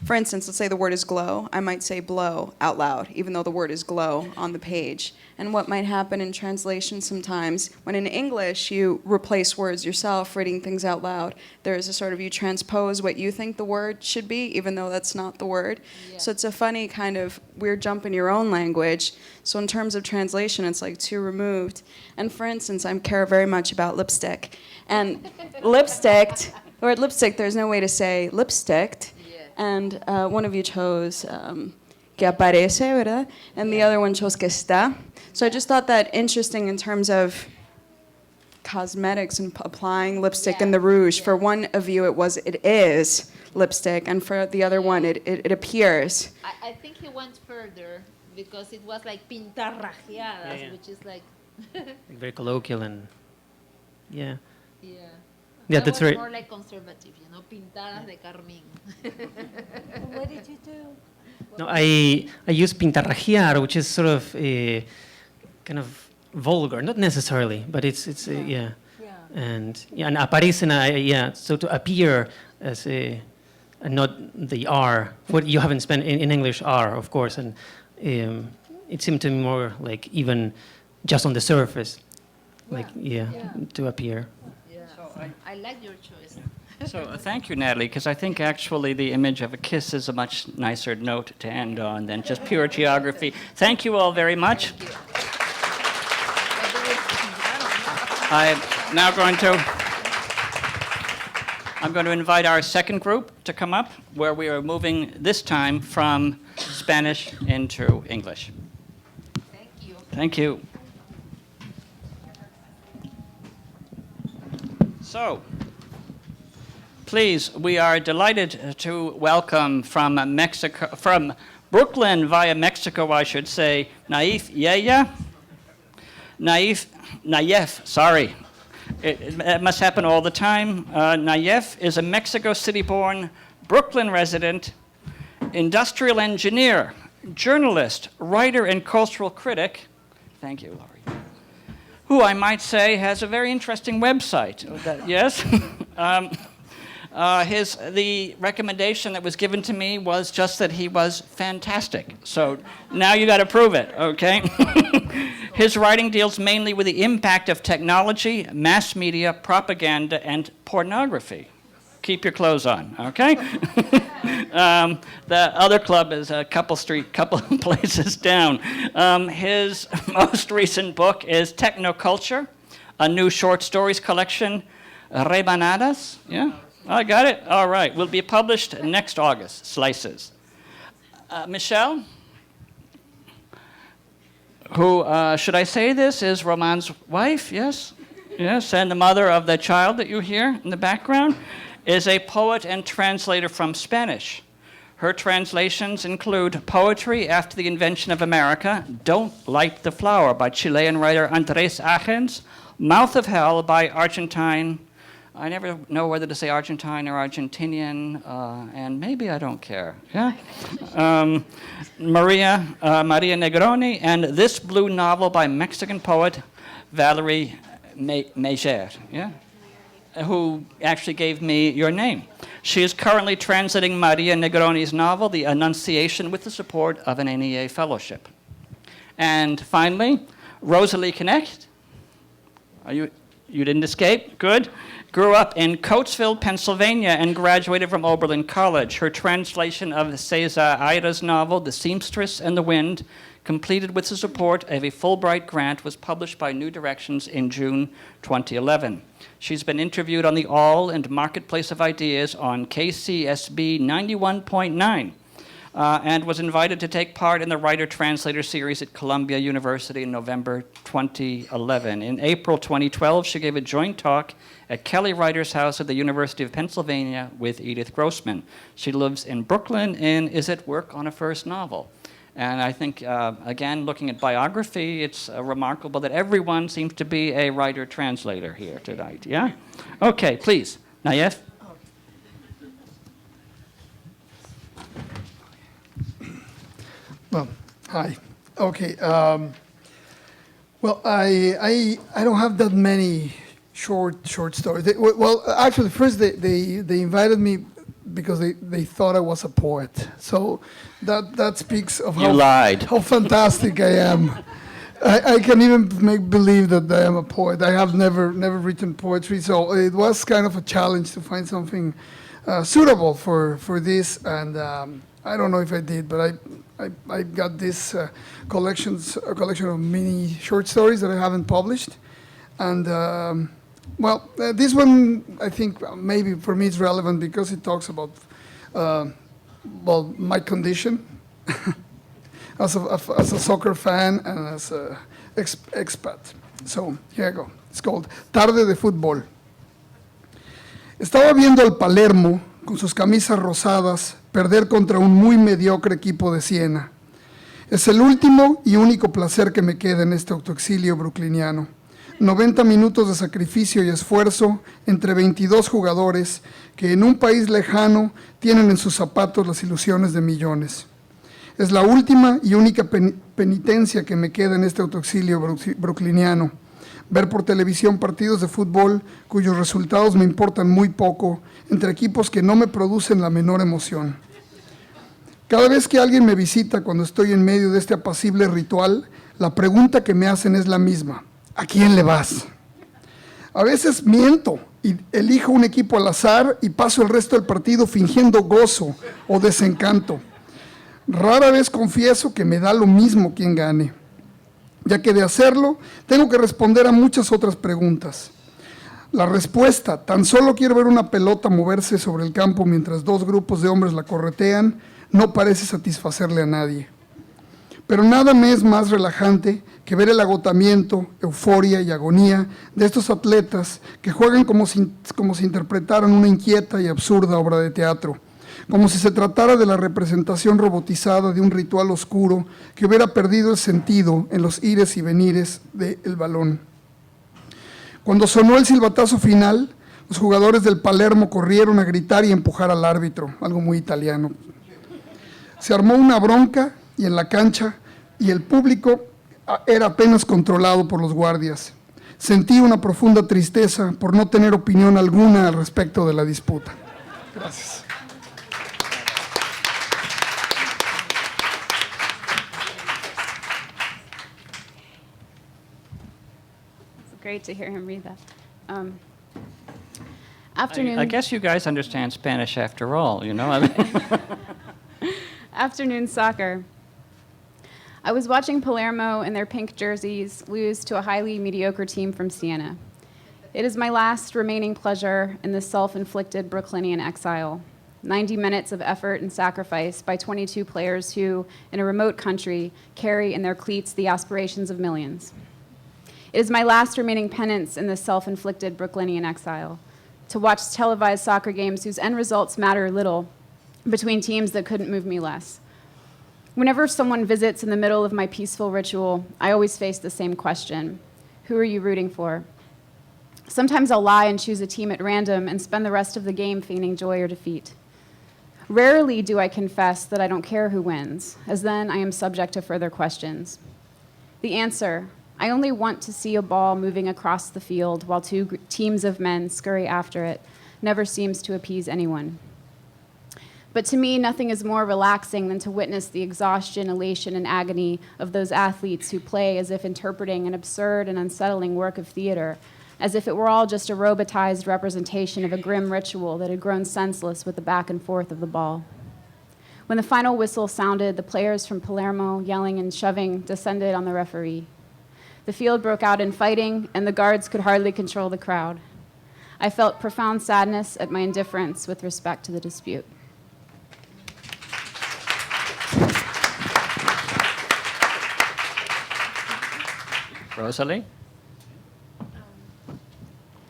S4: For instance, let's say the word is glow. I might say blow out loud, even though the word is glow on the page. And what might happen in translation sometimes, when in English you replace words yourself, reading things out loud, there is a sort of, you transpose what you think the word should be, even though that's not the word. Yeah. So it's a funny kind of weird jump in your own language. So in terms of translation, it's like too removed. And for instance, I care very much about lipstick. And lipstick, the word lipstick, there's no way to say lipsticked. And one of you chose que aparece, ¿verdad? And the other one chose que está. So I just thought that interesting in terms of cosmetics and applying lipstick and the rouge. For one of you, it is lipstick, and for the other one, it appears.
S2: I think he went further because it was like pintarrajeadas,
S5: Yeah.
S2: which is like,
S5: Very colloquial and yeah.
S2: yeah.
S5: Yeah,
S2: That
S5: that's
S2: was
S5: right.
S2: more like conservative, pintadas de carmín.
S3: What did you do?
S5: No, I use pintarrajear, which is sort of kind of vulgar, not necessarily, but it's yeah.
S3: Yeah.
S5: And aparecen, yeah, so to appear as not the R, what you haven't spent in English R, of course, and it seemed to me more like even just on the surface, like yeah. To appear.
S2: Yeah. I like your choice.
S1: So thank you, Natalie, because I think actually the image of a kiss is a much nicer note to end on than just pure geography. Thank you all very much. I'm going to invite our second group to come up, where we are moving this time from Spanish into English.
S2: Thank you.
S1: Thank you. So, please, we are delighted to welcome from Mexico, from Brooklyn via Mexico, I should say, Nayef, sorry. It must happen all the time. Nayef is a Mexico City-born Brooklyn resident, industrial engineer, journalist, writer, and cultural critic. Thank you, Laurie. Who I might say has a very interesting website. Yes? The recommendation that was given to me was just that he was fantastic. So now you got to prove it, okay? His writing deals mainly with the impact of technology, mass media, propaganda, and pornography. Keep your clothes on, okay? The other club is a couple places down. His most recent book is Technoculture, a new short stories collection, Rebanadas, yeah? I got it? All right. Will be published next August, Slices. Michelle, who, should I say this, is Roman's wife, yes? Yes, and the mother of the child that you hear in the background, is a poet and translator from Spanish. Her translations include Poetry After the Invention of America, Don't Light the Flower by Chilean writer Andrés Agens, Mouth of Hell by Argentine, I never know whether to say Argentine or Argentinian, and maybe I don't care. Yeah? Maria Negroni, and This Blue Novel by Mexican poet Valerie Meger, yeah? Who actually gave me your name. She is currently translating Maria Negroni's novel, The Annunciation, with the support of an NEA fellowship. And finally, Rosalie Knecht. You didn't escape? Good. Grew up in Coatesville, Pennsylvania, and graduated from Oberlin College. Her translation of Cesar Aira's novel, The Seamstress and the Wind, completed with the support of a Fulbright grant, was published by New Directions in June 2011. She's been interviewed on the All and Marketplace of Ideas on KCSB 91.9. And was invited to take part in the Writer-Translator series at Columbia University in November 2011. In April 2012, she gave a joint talk at Kelly Writer's House at the University of Pennsylvania with Edith Grossman. She lives in Brooklyn and is at work on a first novel. And I think, again, looking at biography, it's remarkable that everyone seems to be a writer-translator here tonight, yeah? Okay, please. Nayef?
S9: Well, hi. Okay. Well, I don't have that many short stories. Well, actually, first they invited me because they thought I was a poet. So that speaks of how fantastic I am. I can even make believe that I am a poet. I have never written poetry, so it was kind of a challenge to find something suitable for this. And I don't know if I did, but I got this collection of mini short stories that I haven't published, and this one I think maybe for me it's relevant because it talks about my condition as a soccer fan and as an expat. So, here I go. It's called Tarde de Fútbol. Estaba viendo al Palermo, con sus camisas rosadas, perder contra un muy mediocre equipo de Siena. Es el último y único placer que me queda en este autoexilio brooklyniano. 90 minutos de sacrificio y esfuerzo entre 22 jugadores que en un país lejano tienen en sus zapatos las ilusiones de millones. Es la última y única penitencia que me queda en este autoexilio brooklyniano. Ver por televisión partidos de fútbol cuyos resultados me importan muy poco, entre equipos que no me producen la menor emoción. Cada vez que alguien me visita cuando estoy en medio de este apacible ritual, la pregunta que me hacen es la misma: ¿a quién le vas? A veces miento y elijo un equipo al azar y paso el resto del partido fingiendo gozo o desencanto. Rara vez confieso que me da lo mismo quién gane, ya que de hacerlo tengo que responder a muchas otras preguntas. La respuesta, tan solo quiero ver una pelota moverse sobre el campo mientras dos grupos de hombres la corretean, no parece satisfacerle a nadie. Pero nada me es más relajante que ver el agotamiento, euforia y agonía de estos atletas que juegan como si interpretaran una inquieta y absurda obra de teatro, como si se tratara de la representación robotizada de un ritual oscuro que hubiera perdido el sentido en los ires y venires del balón. Cuando sonó el silbatazo final, los jugadores del Palermo corrieron a gritar y empujar al árbitro, algo muy italiano. Se armó una bronca y en la cancha, y el público era apenas controlado por los guardias. Sentí una profunda tristeza por no tener opinión alguna al respecto de la disputa. Gracias.
S10: It's great to hear him read that. Afternoon.
S1: I guess you guys understand Spanish after all, you know? I mean
S10: Afternoon soccer. I was watching Palermo in their pink jerseys lose to a highly mediocre team from Siena. It is my last remaining pleasure in this self-inflicted Brooklynian exile. 90 minutes of effort and sacrifice by 22 players who, in a remote country, carry in their cleats the aspirations of millions. It is my last remaining penance in this self-inflicted Brooklynian exile, to watch televised soccer games whose end results matter little between teams that couldn't move me less. Whenever someone visits in the middle of my peaceful ritual, I always face the same question: who are you rooting for? Sometimes I'll lie and choose a team at random and spend the rest of the game feigning joy or defeat. Rarely do I confess that I don't care who wins, as then I am subject to further questions. The answer: I only want to see a ball moving across the field while two teams of men scurry after it, never seems to appease anyone. But to me, nothing is more relaxing than to witness the exhaustion, elation, and agony of those athletes who play as if interpreting an absurd and unsettling work of theater, as if it were all just a robotized representation of a grim ritual that had grown senseless with the back and forth of the ball. When the final whistle sounded, the players from Palermo, yelling and shoving, descended on the referee. The field broke out in fighting, and the guards could hardly control the crowd. I felt profound sadness at my indifference with respect to the dispute.
S1: Rosalie?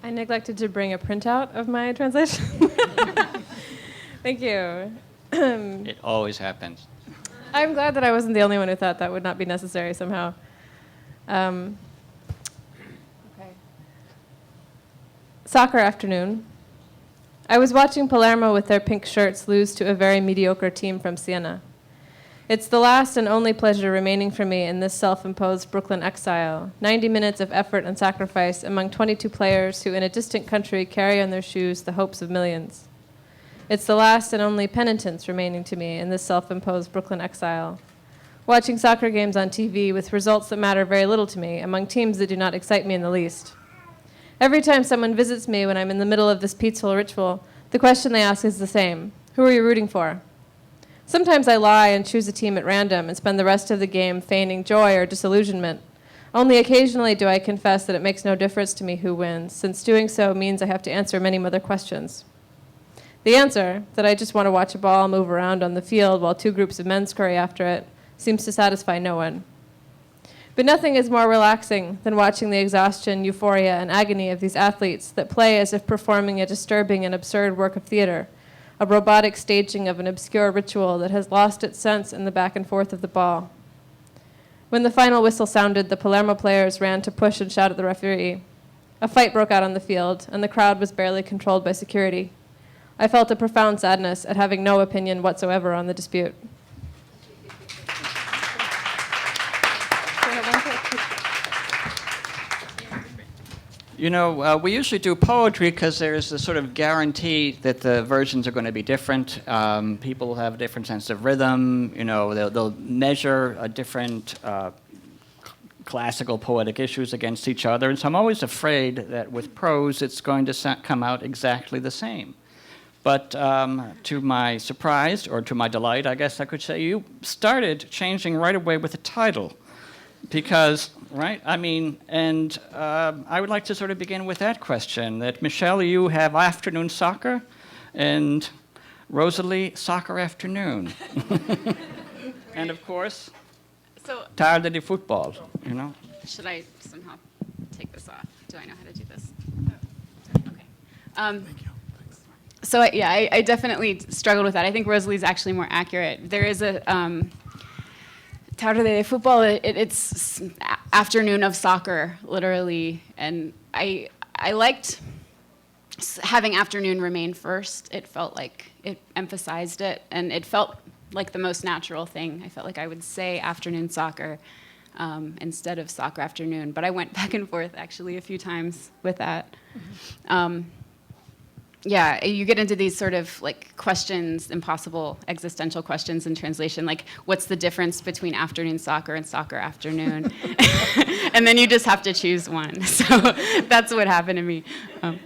S11: I neglected to bring a printout of my translation. Thank you.
S1: It always happens.
S11: I'm glad that I wasn't the only one who thought that would not be necessary somehow. Okay. Soccer afternoon. I was watching Palermo with their pink shirts lose to a very mediocre team from Siena. It's the last and only pleasure remaining for me in this self-imposed Brooklyn exile. 90 minutes of effort and sacrifice among 22 players who in a distant country carry on their shoes the hopes of millions. It's the last and only penitence remaining to me in this self-imposed Brooklyn exile. Watching soccer games on TV with results that matter very little to me among teams that do not excite me in the least. Every time someone visits me when I'm in the middle of this peaceful ritual, the question they ask is the same: who are you rooting for? Sometimes I lie and choose a team at random and spend the rest of the game feigning joy or disillusionment. Only occasionally do I confess that it makes no difference to me who wins, since doing so means I have to answer many other questions. The answer, that I just want to watch a ball move around on the field while two groups of men scurry after it, seems to satisfy no one. But nothing is more relaxing than watching the exhaustion, euphoria, and agony of these athletes that play as if performing a disturbing and absurd work of theater, a robotic staging of an obscure ritual that has lost its sense in the back and forth of the ball. When the final whistle sounded, the Palermo players ran to push and shout at the referee. A fight broke out on the field, and the crowd was barely controlled by security. I felt a profound sadness at having no opinion whatsoever on the dispute.
S1: You know, we usually do poetry because there's a sort of guarantee that the versions are going to be different. People have a different sense of rhythm. You know, they'll measure a different classical poetic issues against each other. And so I'm always afraid that with prose, it's going to come out exactly the same. But to my surprise, or to my delight, I guess I could say, you started changing right away with the title. Because, right, I mean, and I would like to sort of begin with that question, that Michelle, you have afternoon soccer, and Rosalie, soccer afternoon. And of course, tarde de football, you know.
S10: Should I somehow take this off? Do I know how to do this? Okay.
S9: Thank you. Thanks.
S10: So, I definitely struggled with that. I think Rosalie's actually more accurate. There is a... Tarde de football, it's afternoon of soccer, literally. And I liked having afternoon remain first. It felt like it emphasized it, and it felt like the most natural thing. I felt like I would say afternoon soccer instead of soccer afternoon. But I went back and forth, actually, a few times with that. Yeah, you get into these sort of like questions, impossible existential questions in translation, like what's the difference between afternoon soccer and soccer afternoon? And then you just have to choose one. So that's what happened to me.
S11: I'm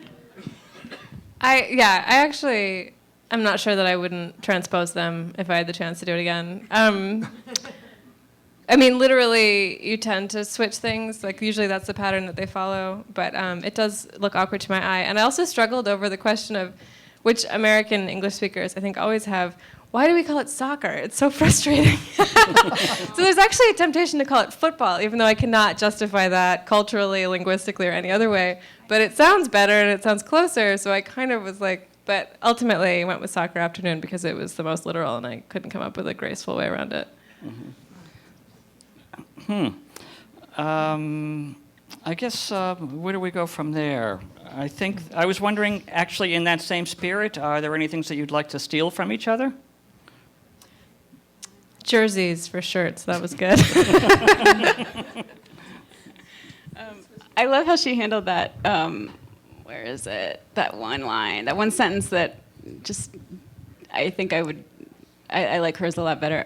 S11: not sure that I wouldn't transpose them if I had the chance to do it again. I mean, literally, you tend to switch things. Like, usually that's the pattern that they follow. But it does look awkward to my eye. And I also struggled over the question of which American English speakers, I think, always have, why do we call it soccer? It's so frustrating. So there's actually a temptation to call it football, even though I cannot justify that culturally, linguistically, or any other way. But it sounds better, and it sounds closer. So I kind of was like, but ultimately I went with soccer afternoon because it was the most literal, and I couldn't come up with a graceful way around it.
S1: Mm-hmm. I guess, where do we go from there? I was wondering, actually, in that same spirit, are there any things that you'd like to steal from each other?
S11: Jerseys for shirts, that was good.
S10: I love how she handled that, where is it? That one line, that one sentence that just, I think I like hers a lot better.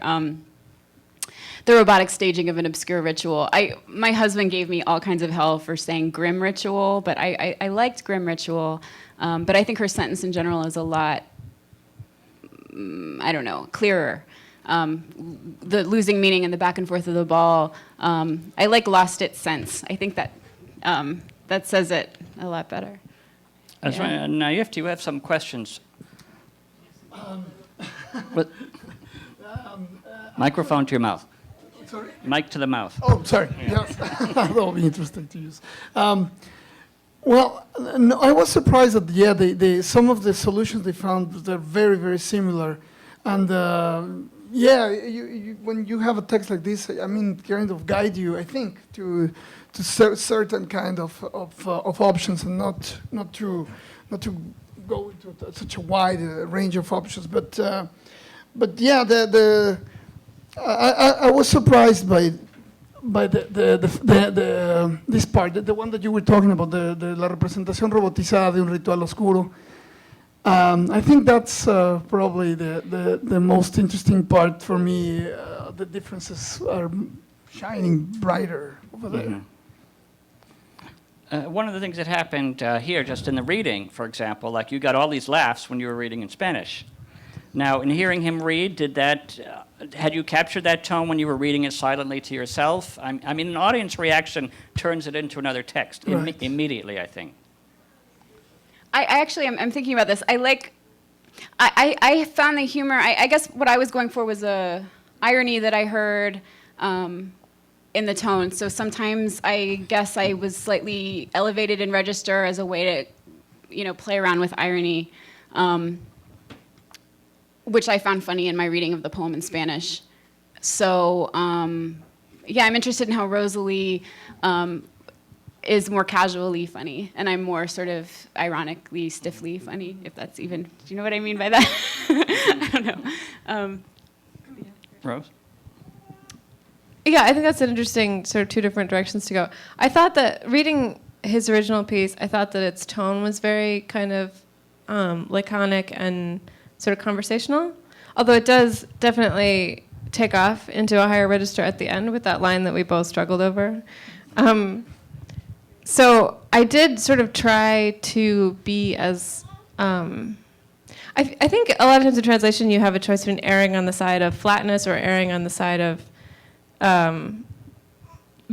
S10: The robotic staging of an obscure ritual. My husband gave me all kinds of hell for saying grim ritual, but I liked grim ritual. But I think her sentence in general is a lot, I don't know, clearer. The losing meaning and the back and forth of the ball. I like lost its sense. I think that that says it a lot better.
S1: That's right. And now you have some questions. Microphone to your mouth.
S9: Sorry?
S1: Mic to the mouth.
S9: Oh, sorry. Yes, that will be interesting to use. Well, no, I was surprised that some of the solutions they found they're very, very similar, and when you have a text like this, I mean, kind of guide you, I think, to certain kind of options, and not to go into such a wide range of options. But yeah, I was surprised by this part, the one that you were talking about, la representación robotizada de un ritual oscuro. I think that's probably the most interesting part for me. The differences are shining brighter over there.
S1: Mm-hmm. One of the things that happened here, just in the reading, for example, like you got all these laughs when you were reading in Spanish. Now, in hearing him read, had you captured that tone when you were reading it silently to yourself? I mean, an audience reaction turns it into another text immediately, I think.
S10: I'm thinking about this. I found the humor, I guess what I was going for was a irony that I heard. in the tone. So sometimes I guess I was slightly elevated in register as a way to, play around with irony, which I found funny in my reading of the poem in Spanish. So, yeah, I'm interested in how Rosalie is more casually funny, and I'm more sort of ironically, stiffly funny, if that's even, do you know what I mean by that? I don't know.
S1: Rose?
S11: Yeah, I think that's an interesting sort of two different directions to go. I thought that reading his original piece, I thought that its tone was very kind of laconic and sort of conversational, although it does definitely take off into a higher register at the end with that line that we both struggled over. So I did sort of try to be as... I think a lot of times in translation you have a choice between erring on the side of flatness or erring on the side of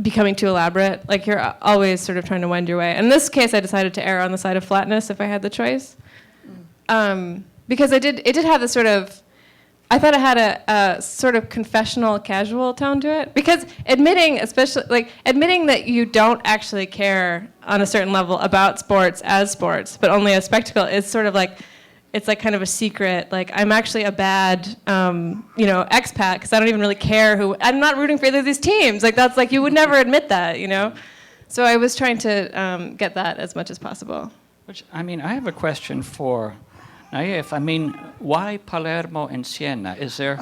S11: becoming too elaborate. Like you're always sort of trying to wend your way. In this case, I decided to err on the side of flatness if I had the choice, because it did have this sort of, I thought it had a sort of confessional, casual tone to it. Because admitting that you don't actually care on a certain level about sports as sports, but only as spectacle, is sort of like, it's like kind of a secret. Like I'm actually a bad, expat because I don't even really care I'm not rooting for either of these teams. Like that's like you would never admit that, So I was trying to get that as much as possible.
S1: Which, I have a question for Naif. Why Palermo and Siena? Is there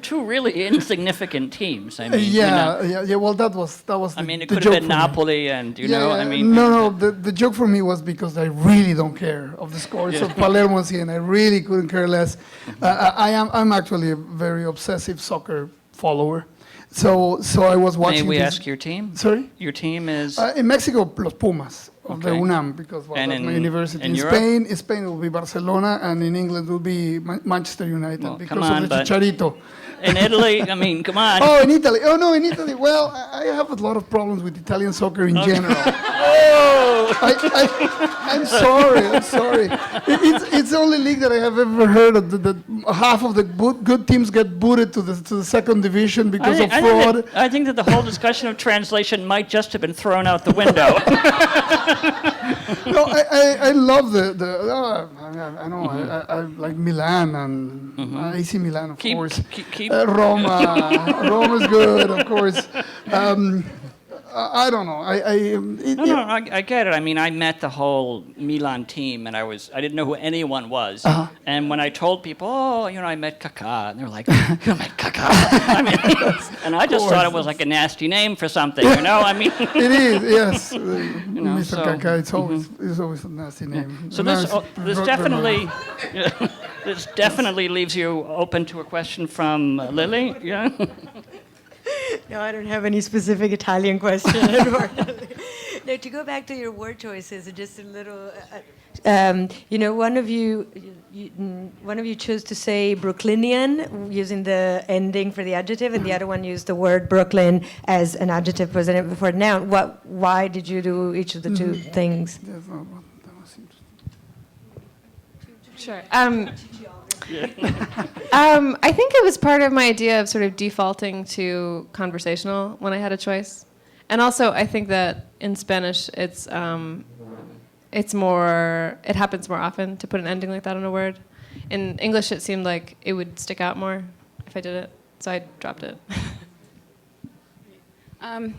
S1: two really insignificant teams?
S9: Yeah. Well, that was
S1: it could have been Napoli, and
S9: No. The joke for me was because I really don't care of the scores of Palermo and Siena. I really couldn't care less. I'm actually a very obsessive soccer follower. So I was watching.
S1: May we ask your team?
S9: Sorry?
S1: Your team is?
S9: In Mexico, Los Pumas of the
S1: Okay.
S9: UNAM, because that's my university. In
S1: Europe?
S9: Spain it will be Barcelona, and in England it will be Manchester United,
S1: Well,
S9: because
S1: come on,
S9: of the
S1: but-
S9: Chicharito.
S1: In Italy, come on.
S9: Oh, in Italy. Oh, no, in Italy. Well, I have a lot of problems with Italian soccer in general. I'm sorry. It's the only league that I have ever heard of that half of the good teams get booted to the second division because of fraud.
S1: I think that the whole discussion of translation might just have been thrown out the window.
S9: No, I love I know, I like Milan and AC Milan, of course.
S1: Keep
S9: Roma is good, of course. I don't know.
S1: I get it. I met the whole Milan team, and I didn't know who anyone was. And when I told people, I met Kaká, and they were like, you met Kaká? And I just thought it was like a nasty name for something,
S9: It is, yes. Mr.
S1: so-
S9: Kaká, it's always a nasty name.
S1: So this definitely, this definitely leaves you open to a question from Lily. Yeah.
S6: No, I don't have any specific Italian question. No, to go back to your word choices, just a little. One of you chose to say Brooklynian using the ending for the adjective, and the other one used the word Brooklyn as an adjective presented before a noun. Why did you do each of the two things? Sure. I think it was part of my idea of sort of defaulting to conversational when I had a choice, and also I think that in Spanish it happens more often to put an ending like that on a word. In English, it seemed like it would stick out more if I did it, so I dropped it.
S10: I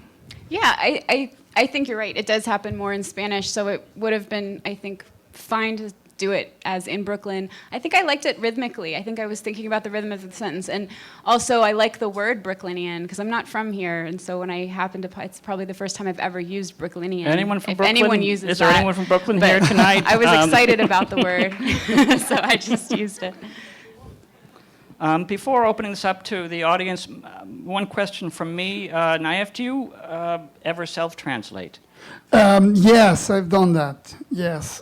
S10: think you're right. It does happen more in Spanish, so it would have been, I think, fine to do it as in Brooklyn. I think I liked it rhythmically. I think I was thinking about the rhythm of the sentence. And also, I like the word Brooklynian, because I'm not from here. And so when I happen to, it's probably the first time I've ever used Brooklynian.
S1: Anyone from
S10: if
S1: Brooklyn?
S10: anyone uses
S1: Is there
S10: that.
S1: anyone from Brooklyn
S10: But
S1: here tonight?
S10: I was excited about the word, so I just used it.
S1: Before opening this up to the audience, one question from me. Naif, do you ever self-translate?
S9: Yes, I've done that. Yes,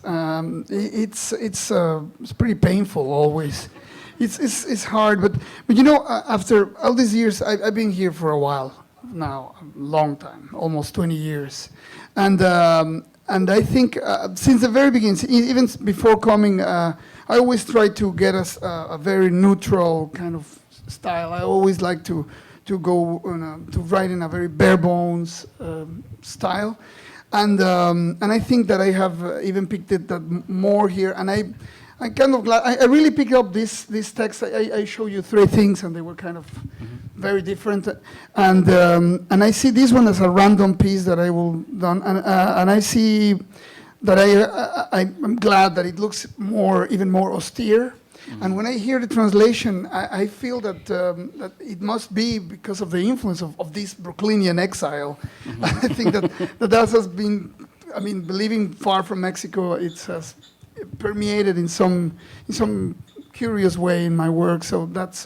S9: it's pretty painful always. It's hard, but after all these years, I've been here for a while now, a long time, almost 20 years, and I think since the very beginning, even before coming, I always try to get a very neutral kind of style. I always like to to go to write in a very bare bones style, and I think that I have even picked it that more here, and I'm kind of glad I really picked up this text. I show you three things, and they were kind of very different, and I see this one as a random piece that I will done, and I see that I'm glad that it looks even more austere. And when I hear the translation, I feel that that it must be because of the influence of this Brooklynian exile. I think that has been, I mean, living far from Mexico, it has permeated in some curious way in my work. So that's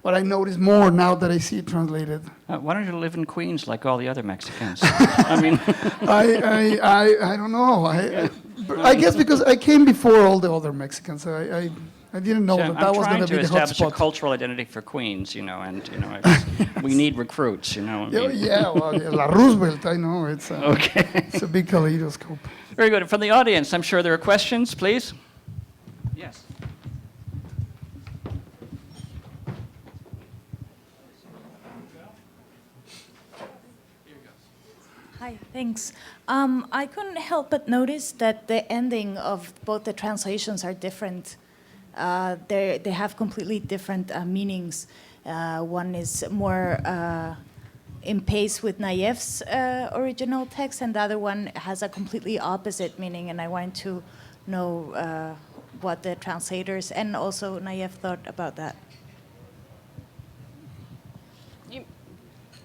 S9: what I notice more now that I see it translated.
S1: Why don't you live in Queens like all the other Mexicans? I mean,
S9: I don't know. I guess because I came before all the other Mexicans. I didn't know that was going to be the
S1: I'm trying to establish a
S9: hotspot.
S1: cultural identity for Queens, and we need recruits, I mean.
S9: Yeah, well, La Roosevelt, I know. It's
S1: Okay.
S9: it's a big kaleidoscope.
S1: Very good. From the audience, I'm sure there are questions, please. Yes.
S12: Hi, thanks. I couldn't help but notice that the ending of both the translations are different. They have completely different meanings. One is more in pace with Nayef's original text, and the other one has a completely opposite meaning, and I wanted to know what the translators and also Nayef thought about that.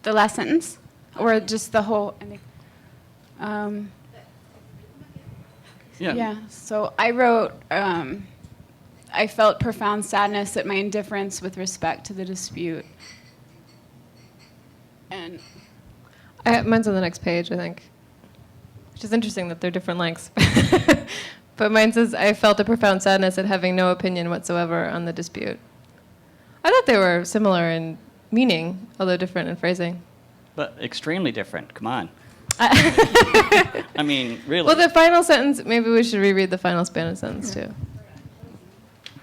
S10: The last sentence, or just the whole ending? Yeah. So I wrote, I felt profound sadness at my indifference with respect to the dispute. And
S11: Mine's on the next page, I think. Which is interesting that they're different lengths. But mine says, I felt a profound sadness at having no opinion whatsoever on the dispute. I thought they were similar in meaning, although different in phrasing.
S1: But extremely different. Come on. I mean, really.
S11: Well, the final sentence, maybe we should reread the final Spanish sentence, too.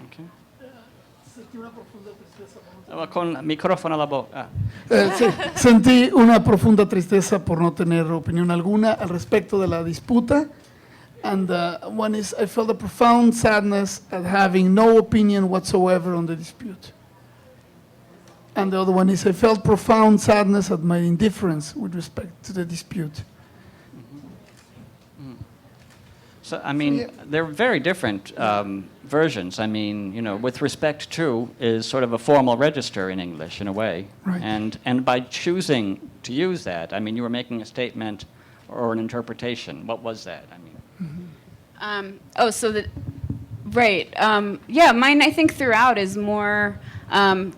S1: Okay. Con micrófono a la boca.
S9: Sentí una profunda tristeza por no tener opinión alguna al respecto de la disputa. And one is, I felt a profound sadness at having no opinion whatsoever on the dispute. And the other one is, I felt profound sadness at my indifference with respect to the dispute.
S1: So, I mean, they're very different versions. I mean, with respect to is sort of a formal register in English, in a way.
S9: Right.
S1: And by choosing to use that, I mean, you were making a statement or an interpretation. What was that? I mean.
S10: Right. Yeah, mine, I think, throughout is more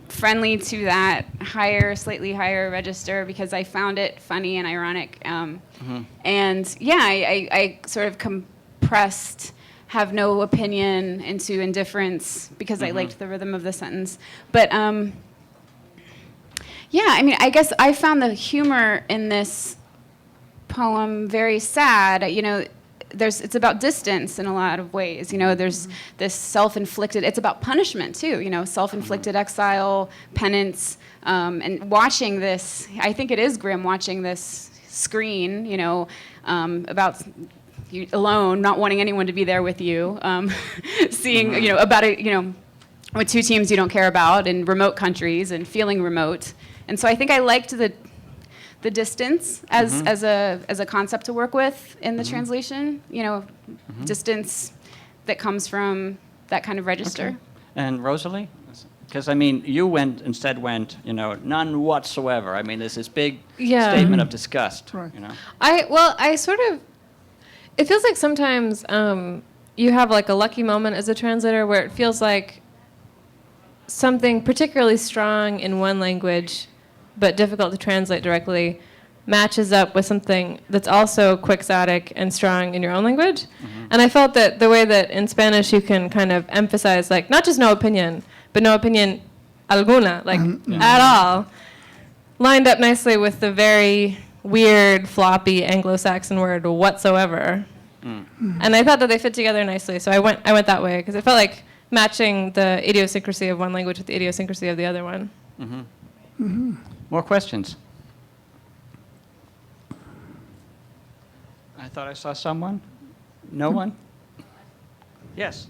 S10: friendly to that slightly higher register because I found it funny and ironic. And yeah, I sort of compressed have no opinion into indifference because I liked the rhythm of the sentence. But yeah, I mean, I guess I found the humor in this poem very sad. It's about distance in a lot of ways. There's this self-inflicted, it's about punishment too, self-inflicted exile, penance, and watching this, I think it is grim watching this screen, about you alone, not wanting anyone to be there with you, seeing, about with two teams you don't care about in remote countries and feeling remote. And so I think I liked the distance as a concept to work with in the translation, distance that comes from that kind of register.
S1: Okay. And Rosalie? Because, I mean, you instead went, none whatsoever. I mean, there's this big statement of disgust,
S9: Right.
S11: I sort of, it feels like sometimes you have like a lucky moment as a translator where it feels like something particularly strong in one language but difficult to translate directly, matches up with something that's also quixotic and strong in your own language. And I felt that the way that in Spanish you can kind of emphasize, like, not just no opinion, but no opinion alguna, like, at all, lined up nicely with the very weird, floppy Anglo-Saxon word whatsoever. And I thought that they fit together nicely, so I went that way, because it felt like matching the idiosyncrasy of one language with the idiosyncrasy of the other one.
S1: More questions? I thought I saw someone. No one? Yes.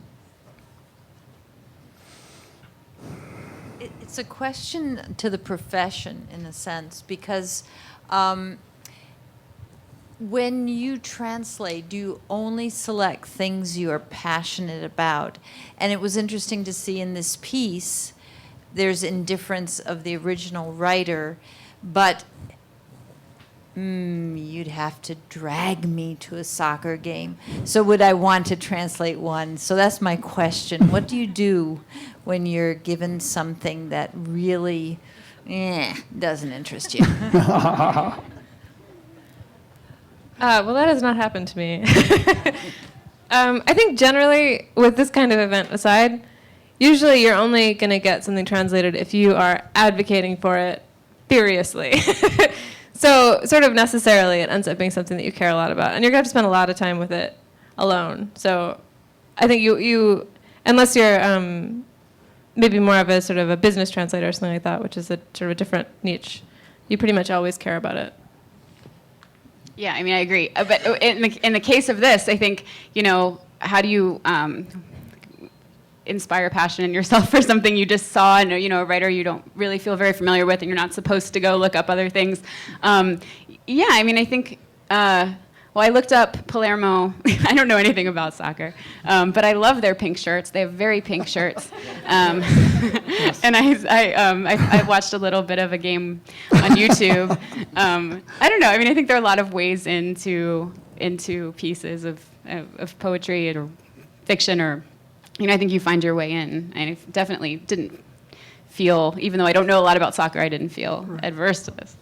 S13: It's a question to the profession, in a sense, because when you translate, do you only select things you are passionate about? And it was interesting to see in this piece, there's indifference of the original writer, but you'd have to drag me to a soccer game. So would I want to translate one? So that's my question. What do you do when you're given something that really doesn't interest you?
S11: Well, that has not happened to me. I think generally, with this kind of event aside, usually you're only going to get something translated if you are advocating for it furiously. So sort of necessarily it ends up being something that you care a lot about. And you're going to have to spend a lot of time with it alone. So I think you unless you're maybe more of a sort of a business translator or something like that, which is a sort of a different niche, you pretty much always care about it.
S10: Yeah, I mean, I agree. But in the case of this, I think, how do you inspire passion in yourself for something you just saw and, a writer you don't really feel very familiar with and you're not supposed to go look up other things? Yeah, I mean, I think, well, I looked up Palermo. I don't know anything about soccer, but I love their pink shirts. They have very pink shirts. And I watched a little bit of a game on YouTube. I don't know. I mean, I think there are a lot of ways into pieces of poetry or fiction, or I think you find your way in. And I definitely didn't feel, even though I don't know a lot about soccer, I didn't feel adverse to this.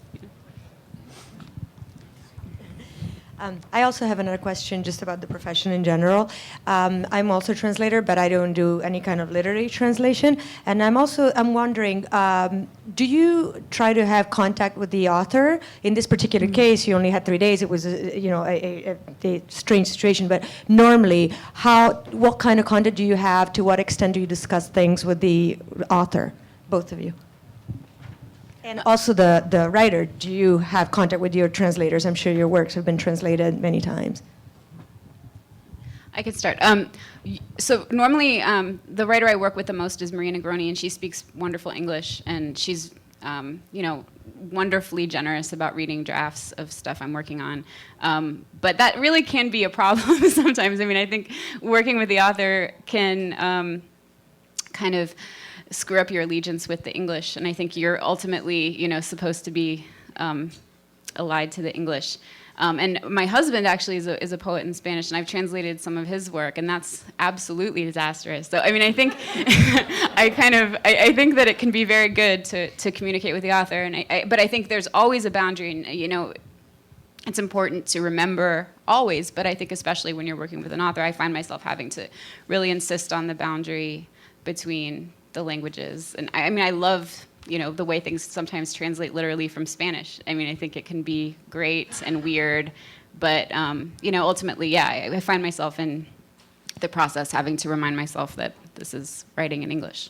S6: I also have another question just about the profession in general. I'm also a translator, but I don't do any kind of literary translation. And I'm wondering, do you try to have contact with the author? In this particular case, you only had 3 days. It was, a strange situation. But normally, what kind of contact do you have? To what extent do you discuss things with the author, both of you? And also the writer, do you have contact with your translators? I'm sure your works have been translated many times.
S10: I could start. So normally, the writer I work with the most is Maria Negroni, and she speaks wonderful English, and she's, wonderfully generous about reading drafts of stuff I'm working on. But that really can be a problem sometimes. I mean, I think working with the author can kind of screw up your allegiance with the English, and I think you're ultimately, supposed to be allied to the English. And my husband actually is a poet in Spanish, and I've translated some of his work, and that's absolutely disastrous. So I mean, I think I think that it can be very good to communicate with the author, and but I think there's always a boundary, and it's important to remember always. But I think especially when you're working with an author, I find myself having to really insist on the boundary between the languages. And I mean, I love, the way things sometimes translate literally from Spanish. I mean, I think it can be great and weird, but, ultimately, yeah, I find myself in the process having to remind myself that this is writing in English.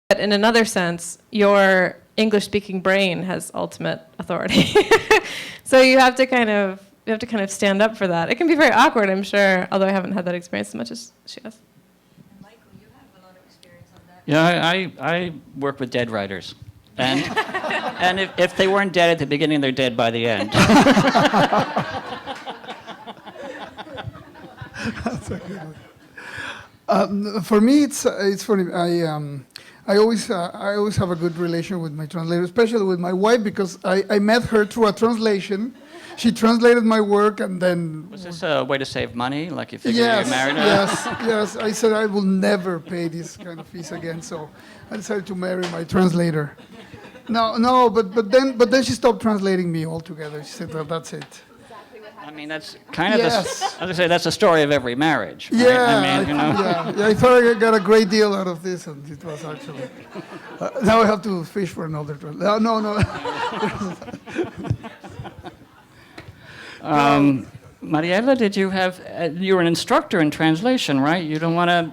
S11: But in another sense, your English-speaking brain has ultimate authority. So you have to kind of stand up for that. It can be very awkward, I'm sure, although I haven't had that experience as much as she has.
S13: Michael, you have a lot of experience on that.
S1: Yeah, I work with dead writers. And and if they weren't dead at the beginning, they're dead by the end.
S9: That's a good one. For me, it's funny. I always have a good relation with my translator, especially with my wife, because I met her through a translation. She translated my work, and then...
S1: Was this a way to save money? Like you figured you married her?
S9: Yes. I said I will never pay this kind of fees again, so I decided to marry my translator. No, but then she stopped translating me altogether. She said, well, that's it.
S1: I mean, that's kind of I was say that's the story of every marriage. Right?
S9: Yeah,
S1: I mean,
S9: I thought I got a great deal out of this, and it was actually... now I have to fish for another translator. No.
S1: Mariela, did you have, you're an instructor in translation, right? You don't want to,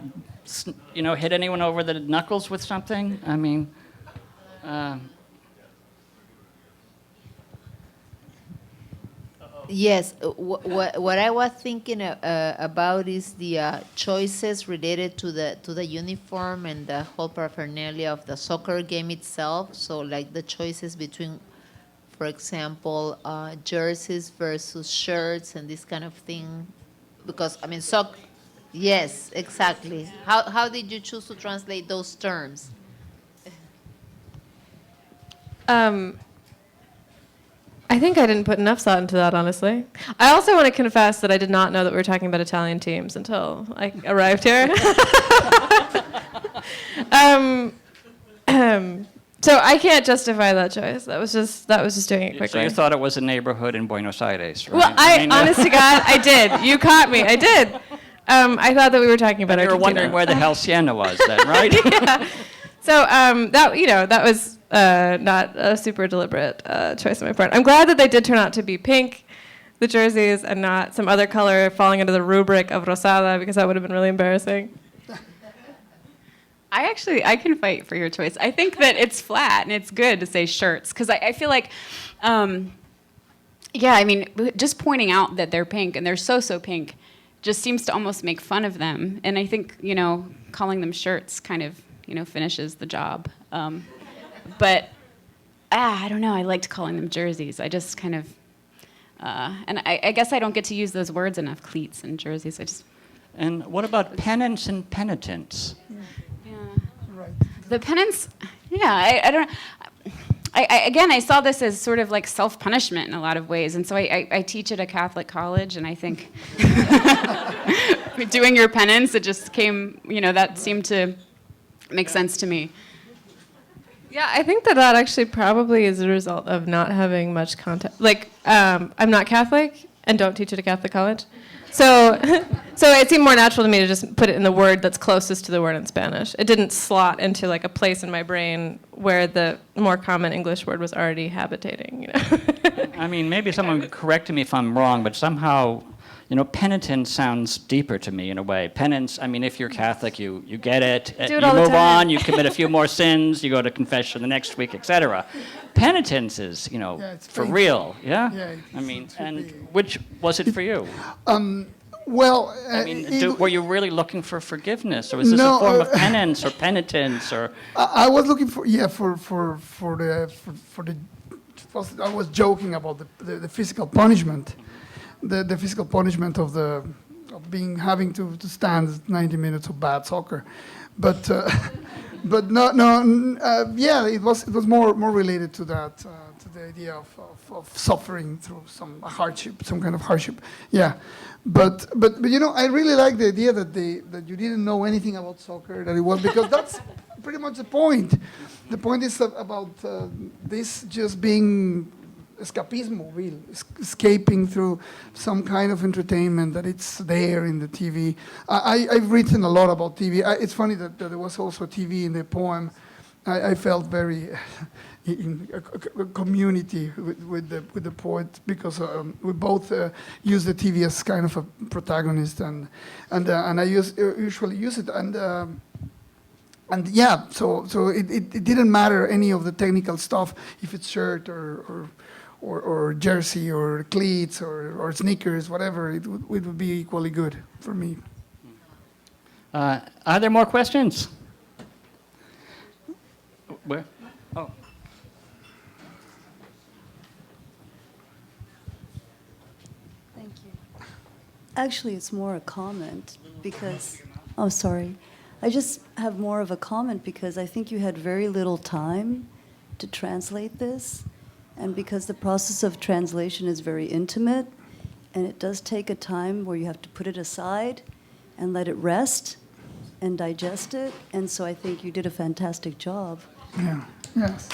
S1: hit anyone over the knuckles with something? I mean,
S2: Yes, what I was thinking about is the choices related to the uniform and the whole paraphernalia of the soccer game itself. So like the choices between, for example, jerseys versus shirts and this kind of thing. Because I mean, yes, exactly. How did you choose to translate those terms?
S11: I think I didn't put enough thought into that, honestly. I also want to confess that I did not know that we were talking about Italian teams until I arrived here. So I can't justify that choice. That was just doing it quickly.
S1: so you thought it was a neighborhood in Buenos Aires, right?
S11: Well, honest to God, I did. You caught me. I did. I thought that we were talking about
S1: You were
S11: Argentina.
S1: wondering where the hell Siena was then, right?
S11: Yeah. So that was not a super deliberate choice on my part. I'm glad that they did turn out to be pink, the jerseys, and not some other color falling under the rubric of rosada, because that would have been really embarrassing.
S10: I can fight for your choice. I think that it's flat and it's good to say shirts because I feel like, just pointing out that they're pink and they're so pink just seems to almost make fun of them. And I think, calling them shirts kind of, finishes the job. But I don't know. I liked calling them jerseys. I just kind of, and I guess I don't get to use those words enough, cleats and jerseys.
S1: And what about penance and penitence?
S10: The penance, I don't know. I saw this as sort of like self-punishment in a lot of ways. And so I teach at a Catholic college, and I think doing your penance, it just came, that seemed to make sense to me.
S11: Yeah, I think that actually probably is a result of not having much contact. Like, I'm not Catholic and don't teach at a Catholic college. So it seemed more natural to me to just put it in the word that's closest to the word in Spanish. It didn't slot into like a place in my brain where the more common English word was already habitating.
S1: I mean, maybe someone could correct me if I'm wrong, but somehow, penitence sounds deeper to me in a way. Penance, I mean, if you're Catholic, you get it.
S11: Do
S1: you
S11: it all the
S1: move
S11: time.
S1: on, you commit a few more sins, you go to confession the next week, etc. Penitence is,
S9: it's
S1: for
S9: painful.
S1: real, yeah?
S9: Yeah,
S1: I mean,
S9: it should
S1: and
S9: be.
S1: which was it for you?
S9: Well,
S1: I mean, were you really looking for forgiveness, or was this
S9: No,
S1: a form of penance or penitence, or?
S9: I was looking for I was joking about the physical punishment, the physical punishment of having to stand 90 minutes of bad soccer, but it was more related to that, to the idea of suffering through some kind of hardship, yeah. But I really like the idea that you didn't know anything about soccer, that it was, because that's pretty much the point. The point is about this just being escapismo, really, escaping through some kind of entertainment, that it's there in the TV. I've written a lot about TV. It's funny that there was also TV in the poem. I felt very in a community with the poet, because we both use the TV as kind of a protagonist, and I usually use it, and yeah, so it didn't matter any of the technical stuff, if it's shirt or jersey or cleats or sneakers, whatever, it would be equally good for me.
S1: Are there more questions? Where? Oh.
S14: Thank you. Actually, it's more a comment because, oh, sorry. I just have more of a comment because I think you had very little time to translate this, and because the process of translation is very intimate, and it does take a time where you have to put it aside and let it rest and digest it, and so I think you did a fantastic job.
S9: Yeah. Yes.